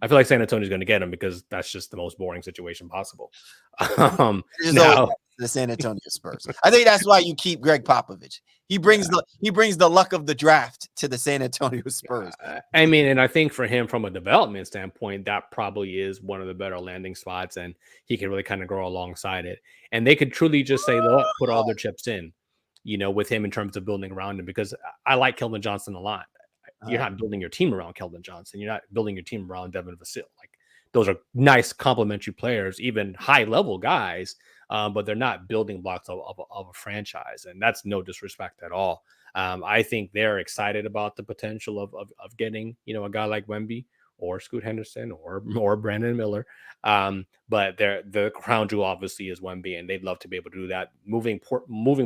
[SPEAKER 2] I feel like San Antonio's going to get him because that's just the most boring situation possible.
[SPEAKER 1] There's always
[SPEAKER 2] Now,
[SPEAKER 1] the San Antonio Spurs. I think that's why you keep Greg Popovich. He brings the luck of the draft to the San Antonio Spurs.
[SPEAKER 2] I mean, and I think for him from a development standpoint, that probably is one of the better landing spots, and he can really kind of grow alongside it. And they could truly just say, look, put all their chips in, with him in terms of building around him, because I like Keldon Johnson a lot. You're not building your team around Keldon Johnson. You're not building your team around Devin Vassell. Like, those are nice complementary players, even high level guys, but they're not building blocks of a franchise. And that's no disrespect at all. I think they're excited about the potential of getting, a guy like Wemby or Scoot Henderson or Brandon Miller. But the crown jewel obviously is Wemby, and they'd love to be able to do that. Moving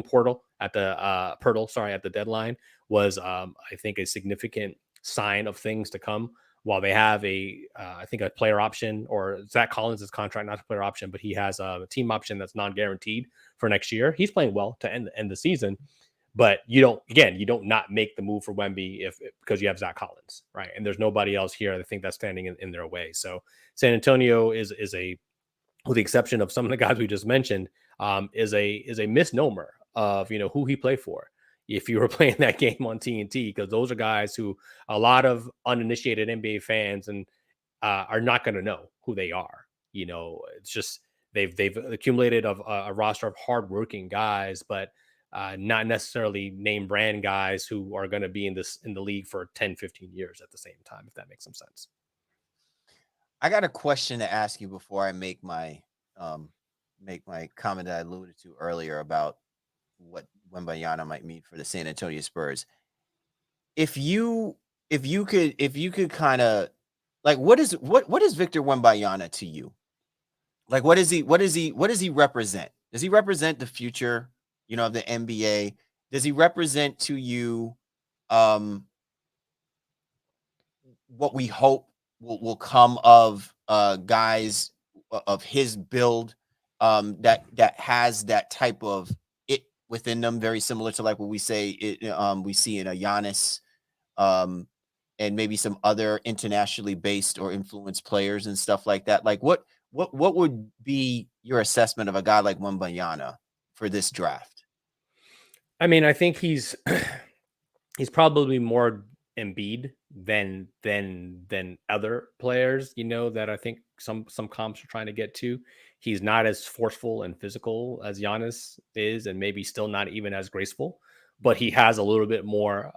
[SPEAKER 2] Portal at the deadline was, I think, a significant sign of things to come. While they have I think a player option, or Zach Collins' contract, not a player option, but he has a team option that's non-guaranteed for next year. He's playing well to end the season. But you don't not make the move for Wemby because you have Zach Collins, right? And there's nobody else here, I think, that's standing in their way. So San Antonio is a, with the exception of some of the guys we just mentioned, is a misnomer of who he played for. If you were playing that game on TNT, because those are guys who a lot of uninitiated NBA fans and are not going to know who they are. It's just they've accumulated a roster of hardworking guys, but not necessarily name brand guys who are going to be in the league for 10, 15 years at the same time, if that makes some sense.
[SPEAKER 1] I got a question to ask you before I make my comment that I alluded to earlier about what Wembanyama might mean for the San Antonio Spurs. If you could kind of like what is Victor Wembanyama to you? Like what does he represent? Does he represent the future, of the NBA? Does he represent to you what we hope will come of guys of his build that has that type of it within them, very similar to like what we see in a Giannis and maybe some other internationally based or influenced players and stuff like that. Like what would be your assessment of a guy like Wembanyama for this draft?
[SPEAKER 2] I mean, I think he's he's probably more Embiid than other players, that I think some comps are trying to get to. He's not as forceful and physical as Giannis is, and maybe still not even as graceful, but he has a little bit more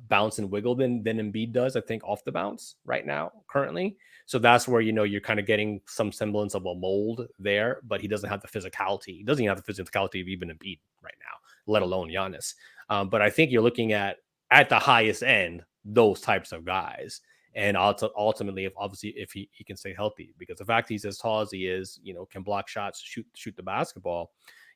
[SPEAKER 2] bounce and wiggle than Embiid does, I think, off the bounce right now, currently. So that's where you're kind of getting some semblance of a mold there, but he doesn't have the physicality. He doesn't even have the physicality of even Embiid right now, let alone Giannis. But I think you're looking at the highest end, those types of guys. And ultimately, if he can stay healthy, because the fact he's as tall as he is, can block shots, shoot the basketball,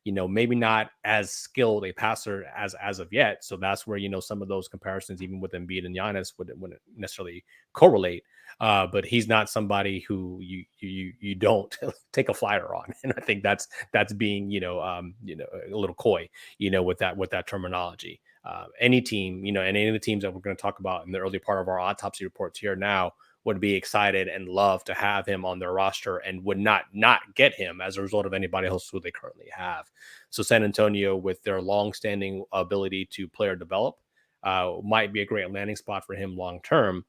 [SPEAKER 2] maybe not as skilled a passer as of yet. So that's where, some of those comparisons, even with Embiid and Giannis, wouldn't necessarily correlate. But he's not somebody who you don't take a flyer on. And I think that's being, a little coy, with that terminology. Any team, and any of the teams that we're going to talk about in the early part of our autopsy reports here now would be excited and love to have him on their roster and would not get him as a result of anybody else who they currently have. So San Antonio, with their long-standing ability to player develop, might be a great landing spot for him long term.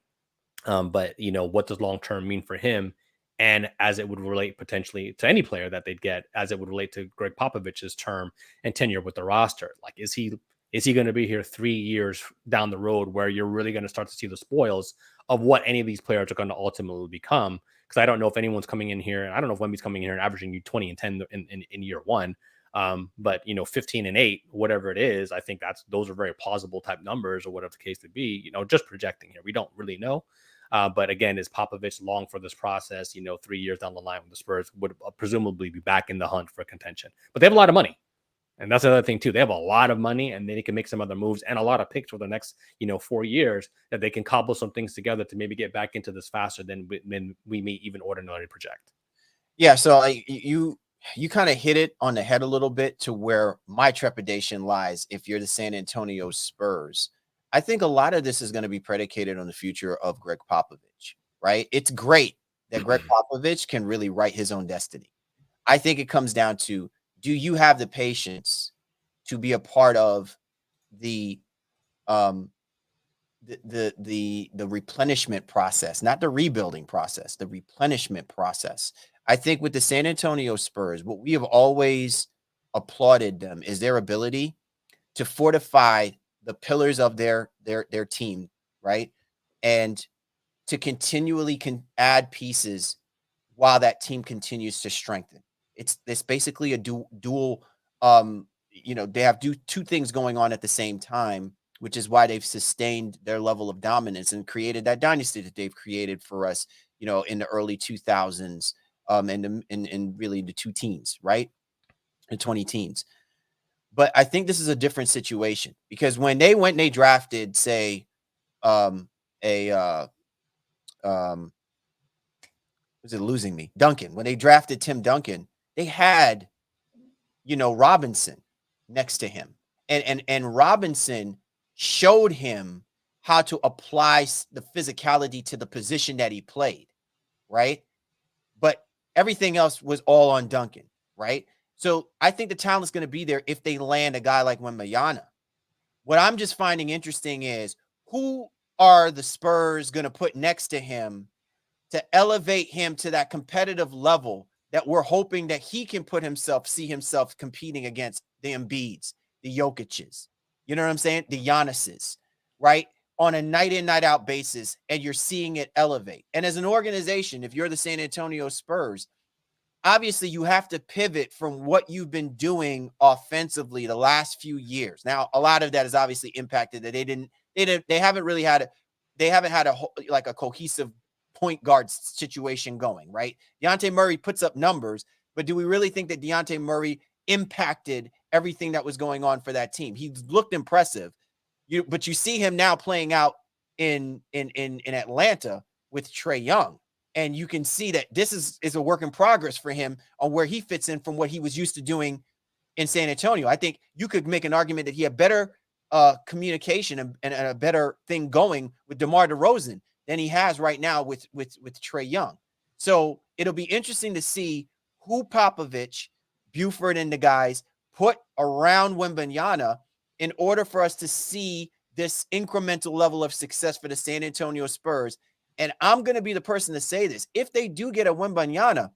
[SPEAKER 2] But what does long term mean for him? And as it would relate potentially to any player that they'd get, as it would relate to Greg Popovich's term and tenure with the roster, like is he going to be here 3 years down the road where you're really going to start to see the spoils of what any of these players are going to ultimately become? Because I don't know if anyone's coming in here, and I don't know if Wemby's coming in here and averaging you 20 and 10 in year one. But 15 and 8, whatever it is, I think those are very plausible type numbers, or whatever the case would be. Just projecting here, we don't really know. But again, is Popovich long for this process? 3 years down the line, when the Spurs would presumably be back in the hunt for contention. But they have a lot of money. And that's another thing too. They have a lot of money, and then they can make some other moves and a lot of picks for the next, 4 years, that they can cobble some things together to maybe get back into this faster than we may even ordinarily project.
[SPEAKER 1] Yeah. So you kind of hit it on the head a little bit to where my trepidation lies. If you're the San Antonio Spurs, I think a lot of this is going to be predicated on the future of Greg Popovich, right? It's great that Greg Popovich can really write his own destiny. I think it comes down to, do you have the patience to be a part of the replenishment process, not the rebuilding process, the replenishment process. I think with the San Antonio Spurs, what we have always applauded them is their ability to fortify the pillars of their team, right? And to continually add pieces while that team continues to strengthen. It's basically a dual they have two things going on at the same time, which is why they've sustained their level of dominance and created that dynasty that they've created for us, in the early 2000s, and really the two teens, right? The 20 teens. But I think this is a different situation, because when they went and they drafted, say, was it losing me? Duncan. When they drafted Tim Duncan, they had, Robinson next to him. and Robinson showed him how to apply the physicality to the position that he played, right? But everything else was all on Duncan, right? So I think the talent's going to be there if they land a guy like Wembanyama. What I'm just finding interesting is who are the Spurs going to put next to him to elevate him to that competitive level that we're hoping that he can see himself competing against the Embiids, the Jokic's, you know what I'm saying? The Giannis's, right? On a night in, night out basis, and you're seeing it elevate. And as an organization, if you're the San Antonio Spurs, obviously you have to pivot from what you've been doing offensively the last few years. Now, a lot of that is obviously impacted that they haven't had a cohesive point guard situation going, right? Dejounte Murray puts up numbers, but do we really think that Dejounte Murray impacted everything that was going on for that team? He looked impressive, but you see him now playing out in Atlanta with Trae Young, and you can see that this is a work in progress for him on where he fits in from what he was used to doing in San Antonio. I think you could make an argument that he had better communication and a better thing going with DeMar DeRozan than he has right now with Trae Young. So it'll be interesting to see who Popovich, Buford, and the guys put around Wembanyama in order for us to see this incremental level of success for the San Antonio Spurs. And I'm going to be the person to say this. If they do get a Wembanyama,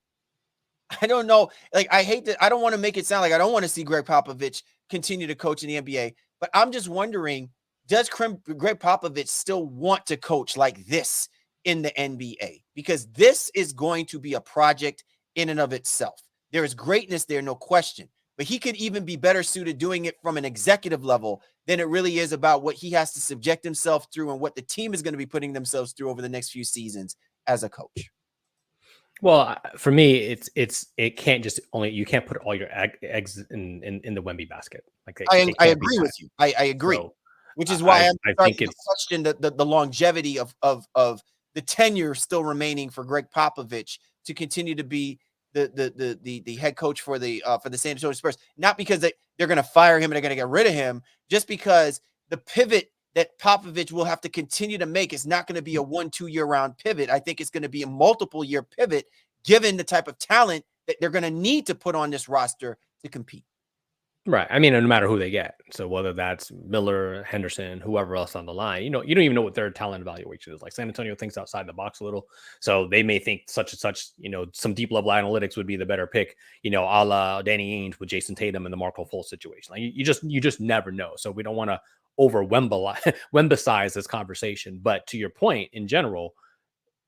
[SPEAKER 1] I don't know. Like, I don't want to make it sound like I don't want to see Greg Popovich continue to coach in the NBA, but I'm just wondering, does Greg Popovich still want to coach like this in the NBA? Because this is going to be a project in and of itself. There is greatness there, no question. But he could even be better suited doing it from an executive level than it really is about what he has to subject himself through and what the team is going to be putting themselves through over the next few seasons as a coach.
[SPEAKER 2] Well, for me, it can't just only, you can't put all your eggs in the Wemby basket. Like
[SPEAKER 1] I agree with you. I agree. So, which is why I'm starting to question the longevity of the tenure still remaining for Greg Popovich to continue to be the head coach for the San Antonio Spurs. Not because they're going to fire him and they're going to get rid of him, just because the pivot that Popovich will have to continue to make is not going to be a 1-2 year round pivot. I think it's going to be a multiple year pivot, given the type of talent that they're going to need to put on this roster to compete.
[SPEAKER 2] Right. I mean, no matter who they get. So whether that's Miller, Henderson, whoever else on the line, you don't even know what their talent evaluation is. Like San Antonio thinks outside the box a little. So they may think such and such, some deep level analytics would be the better pick, a la Danny Ainge with Jason Tatum and the Marco Fultz situation. Like you just never know. So we don't want to over Wembasize this conversation. But to your point, in general,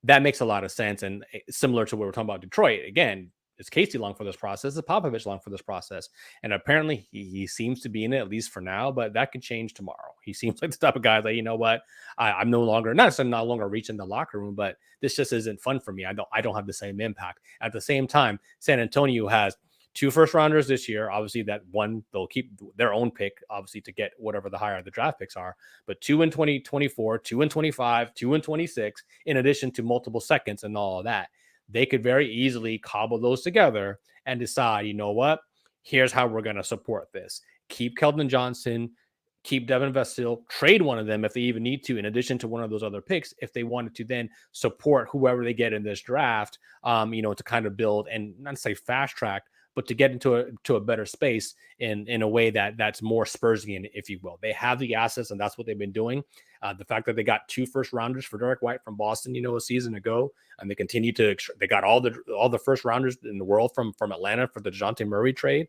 [SPEAKER 2] that makes a lot of sense. And similar to what we're talking about Detroit, again, is Casey long for this process? Is Popovich long for this process? And apparently he seems to be in it, at least for now, but that could change tomorrow. He seems like the type of guy that, you know what, I'm no longer reaching the locker room, but this just isn't fun for me. I don't have the same impact. At the same time, San Antonio has 2 first rounders this year. Obviously, that one, they'll keep their own pick, obviously, to get whatever the higher the draft picks are, but 2 in 2024, 2 in 25, 2 in 26, in addition to multiple seconds and all of that. They could very easily cobble those together and decide, you know what, here's how we're going to support this. Keep Keldon Johnson, keep Devin Vassell, trade one of them if they even need to, in addition to one of those other picks, if they wanted to then support whoever they get in this draft, to kind of build and not to say fast track, but to get into a better space in a way that's more Spursian, if you will. They have the assets, and that's what they've been doing. The fact that they got 2 first rounders for Derek White from Boston, a season ago, and they got all the first rounders in the world from Atlanta for the DeJounte Murray trade.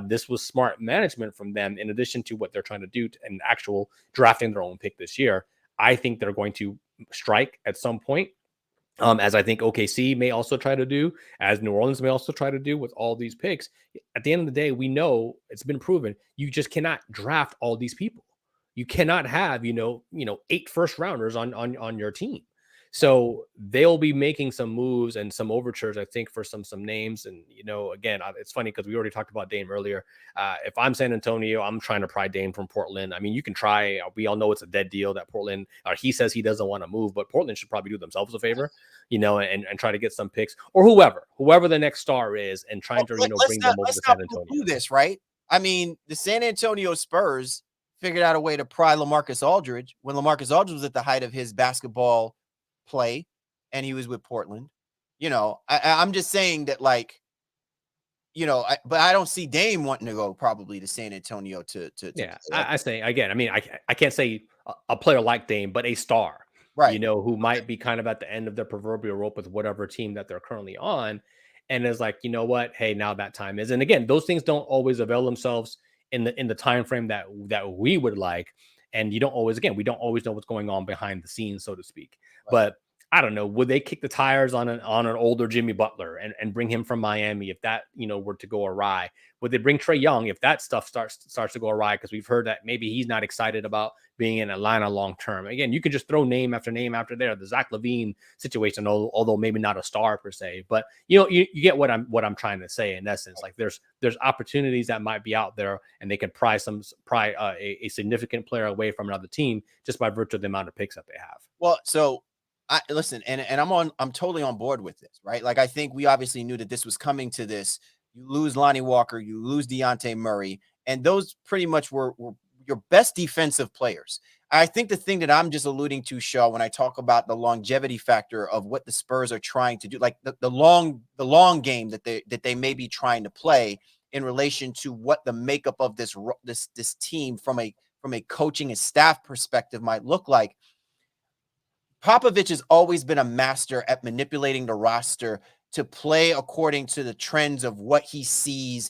[SPEAKER 2] This was smart management from them, in addition to what they're trying to do in actual drafting their own pick this year. I think they're going to strike at some point. As I think OKC may also try to do, as New Orleans may also try to do with all these picks. At the end of the day, we know it's been proven you just cannot draft all these people. You cannot have 8 first rounders on your team. So they'll be making some moves and some overtures, I think, for some names. And, again, it's funny because we already talked about Dame earlier. If I'm San Antonio, I'm trying to pry Dame from Portland. I mean, you can try. We all know it's a dead deal that Portland, he says he doesn't want to move, but Portland should probably do themselves a favor, and try to get some picks or whoever the next star is and trying to, bring them over to San Antonio.
[SPEAKER 1] Do this, right? I mean, the San Antonio Spurs figured out a way to pry LaMarcus Aldridge when LaMarcus Aldridge was at the height of his basketball play and he was with Portland. I'm just saying that, like, but I don't see Dame wanting to go probably to San Antonio to
[SPEAKER 2] Yeah,
[SPEAKER 1] play.
[SPEAKER 2] I say again. I mean, I can't say a player like Dame, but a star,
[SPEAKER 1] Right.
[SPEAKER 2] who might be kind of at the end of their proverbial rope with whatever team that they're currently on, and is like, you know what? Hey, now that time is. And again, those things don't always avail themselves in the time frame that we would like, and you don't always. Again, we don't always know what's going on behind the scenes, so to speak.
[SPEAKER 1] Right.
[SPEAKER 2] But I don't know. Would they kick the tires on an older Jimmy Butler and bring him from Miami if that were to go awry? Would they bring Trae Young if that stuff starts to go awry? Because we've heard that maybe he's not excited about being in Atlanta long term. Again, you can just throw name after name after there. The Zach LaVine situation, although maybe not a star per se, but you get what I'm trying to say in essence. Like there's opportunities that might be out there, and they could pry a significant player away from another team just by virtue of the amount of picks that they have.
[SPEAKER 1] Well, so listen, and I'm totally on board with this, right? Like, I think we obviously knew that this was coming to this. You lose Lonnie Walker, you lose Dejounte Murray, and those pretty much were your best defensive players. I think the thing that I'm just alluding to, Shaw, when I talk about the longevity factor of what the Spurs are trying to do, like the long game that they may be trying to play in relation to what the makeup of this team from a coaching and staff perspective might look like. Popovich has always been a master at manipulating the roster to play according to the trends of what he sees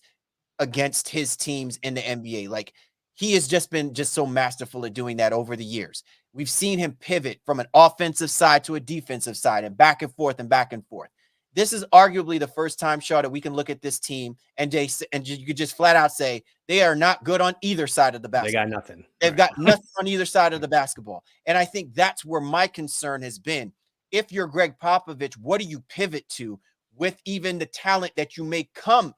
[SPEAKER 1] against his teams in the NBA. Like, he has just been so masterful at doing that over the years. We've seen him pivot from an offensive side to a defensive side and back and forth and back and forth. This is arguably the first time, Shaw, that we can look at this team and you could just flat out say they are not good on either side of the basketball.
[SPEAKER 2] They got nothing.
[SPEAKER 1] They've got nothing on either side of the basketball. And I think that's where my concern has been. If you're Greg Popovich, what do you pivot to with even the talent that you may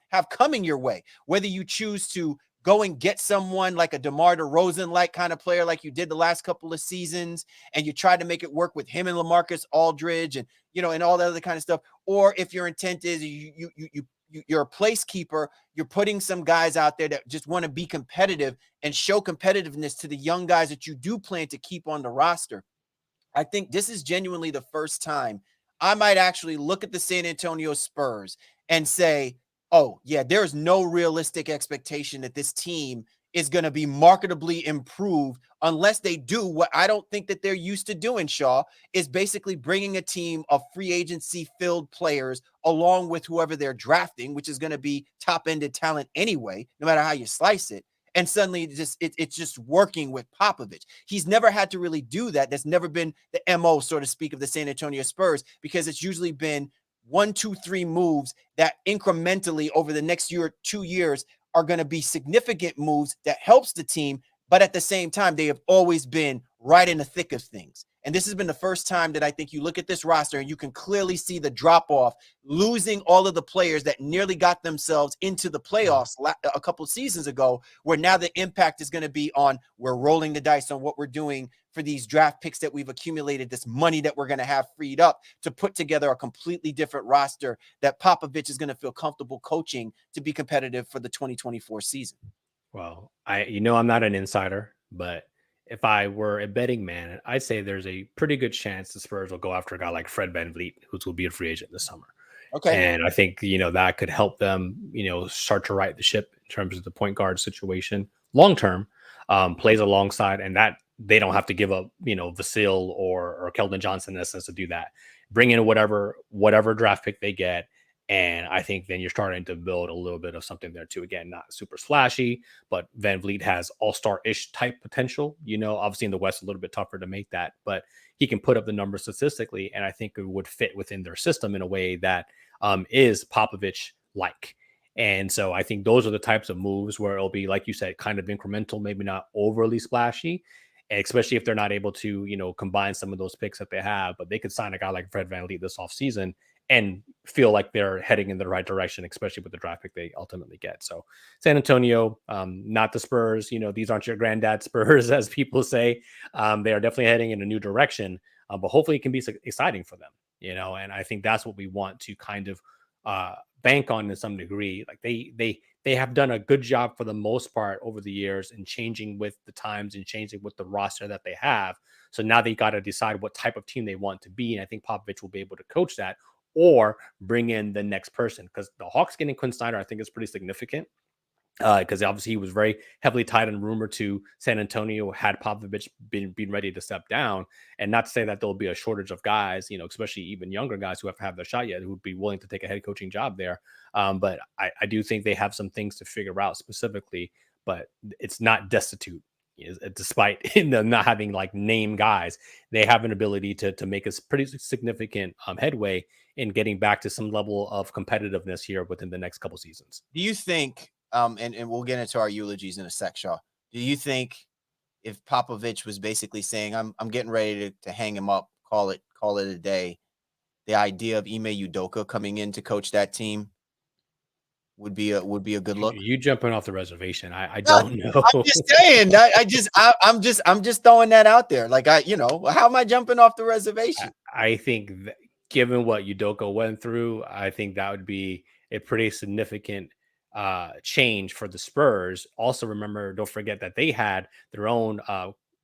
[SPEAKER 1] have coming your way? Whether you choose to go and get someone like a DeMar DeRozan-like kind of player like you did the last couple of seasons, and you try to make it work with him and LaMarcus Aldridge and and all that other kind of stuff. Or if your intent is you're a placekeeper, you're putting some guys out there that just want to be competitive and show competitiveness to the young guys that you do plan to keep on the roster. I think this is genuinely the first time I might actually look at the San Antonio Spurs and say, oh, yeah, there's no realistic expectation that this team is going to be marketably improved unless they do what I don't think that they're used to doing, Shaw, is basically bringing a team of free agency filled players along with whoever they're drafting, which is going to be top-ended talent anyway, no matter how you slice it. And suddenly it's just working with Popovich. He's never had to really do that. That's never been the MO, so to speak, of the San Antonio Spurs, because it's usually been 1, 2, 3 moves that incrementally over the next year or 2 years are going to be significant moves that helps the team. But at the same time, they have always been right in the thick of things. And this has been the first time that I think you look at this roster and you can clearly see the drop off, losing all of the players that nearly got themselves into the playoffs a couple of seasons ago, where now the impact is going to be on, we're rolling the dice on what we're doing for these draft picks that we've accumulated, this money that we're going to have freed up to put together a completely different roster that Popovich is going to feel comfortable coaching to be competitive for the 2024 season.
[SPEAKER 2] Well, I'm not an insider, but if I were a betting man, I'd say there's a pretty good chance the Spurs will go after a guy like Fred VanVleet, who will be a free agent this summer.
[SPEAKER 1] Okay.
[SPEAKER 2] And I think, that could help them, start to right the ship in terms of the point guard situation long term, plays alongside, and that they don't have to give up, Vasil or Keldon Johnson in essence to do that. Bring in whatever draft pick they get. And I think then you're starting to build a little bit of something there too. Again, not super splashy, but Van Vliet has all-star-ish type potential. Obviously in the West, a little bit tougher to make that, but he can put up the numbers statistically. And I think it would fit within their system in a way that is Popovich-like. And so I think those are the types of moves where it'll be, like you said, kind of incremental, maybe not overly splashy, especially if they're not able to, combine some of those picks that they have. But they could sign a guy like Fred VanVleet this offseason and feel like they're heading in the right direction, especially with the draft pick they ultimately get. So San Antonio, not the Spurs, these aren't your granddad Spurs, as people say. They are definitely heading in a new direction, but hopefully it can be exciting for them, and I think that's what we want to kind of bank on to some degree. Like they they have done a good job for the most part over the years in changing with the times and changing with the roster that they have. So now they got to decide what type of team they want to be. And I think Popovich will be able to coach that or bring in the next person, because the Hawks getting Quinn Snyder, I think, is pretty significant. Because obviously he was very heavily tied in rumor to San Antonio had Popovich been ready to step down. And not to say that there'll be a shortage of guys, especially even younger guys who haven't had their shot yet, who would be willing to take a head coaching job there. But I do think they have some things to figure out specifically, but it's not destitute. Despite them not having like name guys, they have an ability to make a pretty significant headway in getting back to some level of competitiveness here within the next couple seasons.
[SPEAKER 1] Do you think, and we'll get into our eulogies in a sec, Shaw, do you think if Popovich was basically saying, I'm getting ready to hang him up, call it a day, the idea of Ime Udoka coming in to coach that team would be a good look?
[SPEAKER 2] You jumping off the reservation. I don't know.
[SPEAKER 1] I'm just saying. I'm just throwing that out there. Like, how am I jumping off the reservation?
[SPEAKER 2] I think that given what Udoka went through, I think that would be a pretty significant change for the Spurs. Also, don't forget that they had their own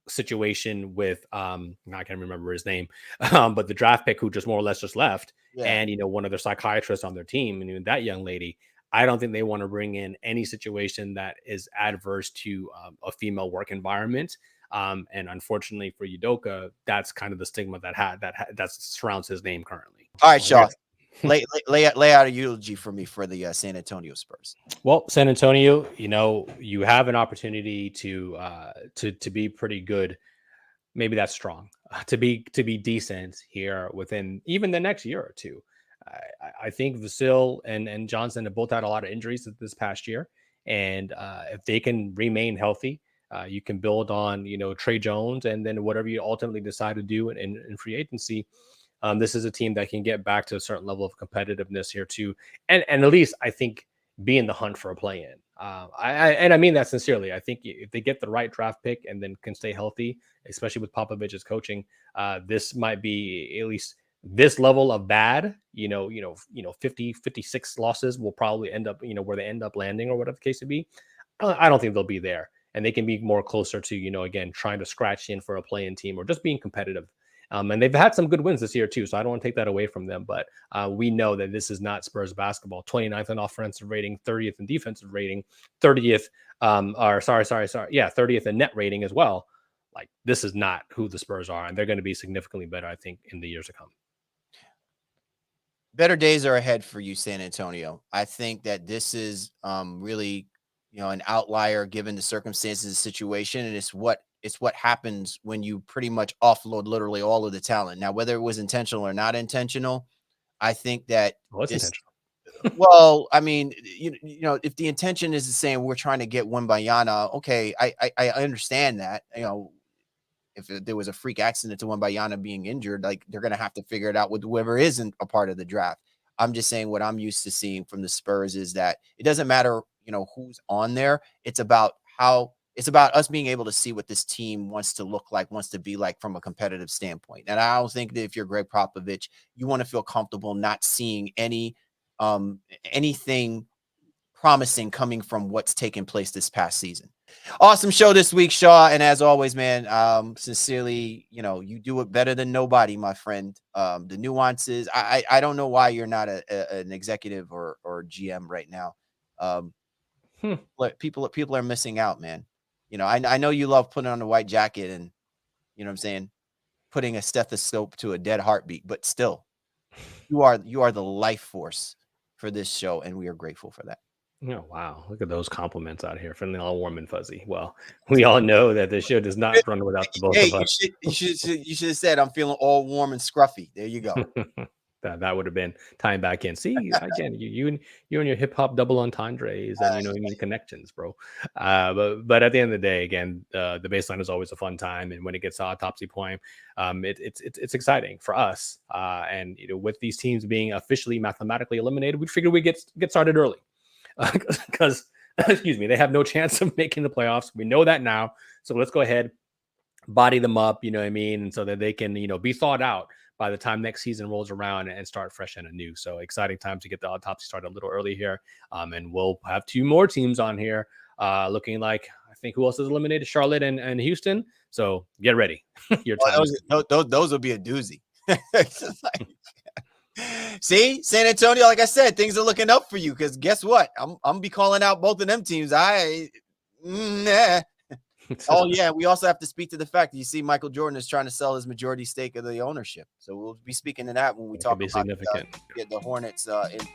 [SPEAKER 2] situation with I can't remember his name, but the draft pick who just more or less just left, and one of their psychiatrists on their team, and that young lady. I don't think they want to bring in any situation that is adverse to a female work environment. And unfortunately for Udoka, that's kind of the stigma that surrounds his name currently.
[SPEAKER 1] All right, Shaw, lay out a eulogy for me for the San Antonio Spurs.
[SPEAKER 2] Well, San Antonio, you have an opportunity to be pretty good. Maybe that's strong to be decent here within even the next year or two. I think Vasil and Johnson have both had a lot of injuries this past year. And if they can remain healthy, you can build on, Trey Jones and then whatever you ultimately decide to do in free agency. This is a team that can get back to a certain level of competitiveness here too. And at least I think be in the hunt for a play-in. I mean that sincerely. I think if they get the right draft pick and then can stay healthy, especially with Popovich's coaching, this might be at least this level of bad, 50, 56 losses will probably end up, where they end up landing or whatever the case may be. I don't think they'll be there, and they can be more closer to, again, trying to scratch in for a play-in team or just being competitive. And they've had some good wins this year too, so I don't want to take that away from them. But we know that this is not Spurs basketball. 29th in offensive rating, 30th in defensive rating, 30th, 30th in net rating as well. Like, this is not who the Spurs are, and they're going to be significantly better, I think, in the years to come.
[SPEAKER 1] Better days are ahead for you, San Antonio. I think that this is really, an outlier given the circumstances of the situation, and it's what happens when you pretty much offload literally all of the talent. Now, whether it was intentional or not intentional, I think that
[SPEAKER 2] intentional.
[SPEAKER 1] Well, I mean, if the intention is saying we're trying to get Wembanyama, okay, I understand that. If there was a freak accident to Wembanyama being injured, like, they're going to have to figure it out with whoever isn't a part of the draft. I'm just saying what I'm used to seeing from the Spurs is that it doesn't matter, who's on there. It's about us being able to see what this team wants to look like, wants to be like from a competitive standpoint. And I don't think that if you're Greg Popovich, you want to feel comfortable not seeing anything promising coming from what's taken place this past season. Awesome show this week, Shaw. And as always, man, sincerely, you do it better than nobody, my friend. The nuances, I don't know why you're not an executive or GM right now. But people are missing out, man. I know you love putting on a white jacket and, what I'm saying, putting a stethoscope to a dead heartbeat, but still, you are the life force for this show, and we are grateful for that.
[SPEAKER 2] Oh, wow. Look at those compliments out here, feeling all warm and fuzzy. Well, we all know that this show does not run without the both of us.
[SPEAKER 1] You should have said, I'm feeling all warm and scruffy. There you go.
[SPEAKER 2] That would have been tying back in. See, again, you and your hip hop double entendres and you need connections, bro. But at the end of the day, again, the baseline is always a fun time, and when it gets to Autopsy point, it's exciting for us. And with these teams being officially mathematically eliminated, we figured we get started early because excuse me, they have no chance of making the playoffs. We know that now, so let's go ahead. body them up, you know what I mean? And so that they can, be thought out by the time next season rolls around and start fresh and anew. So exciting time to get the autopsy started a little early here. And we'll have 2 more teams on here looking like, I think, who else is eliminated? Charlotte and Houston. So get ready. Your time.
[SPEAKER 1] Those will be a doozy. See, San Antonio, like I said, things are looking up for you because guess what? I'm gonna be calling out both of them teams. Oh yeah, we also have to speak to the fact that you see Michael Jordan is trying to sell his majority stake of the ownership. So we'll be speaking to that when we talk about the Hornets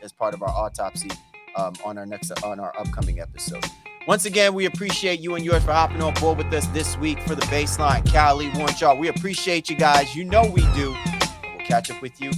[SPEAKER 1] as part of our autopsy on our upcoming episode. Once again, we appreciate you and yours for hopping on board with us this week for the Baseline. Callie, Warren Shaw, we appreciate you guys. You know we do. We'll catch up with you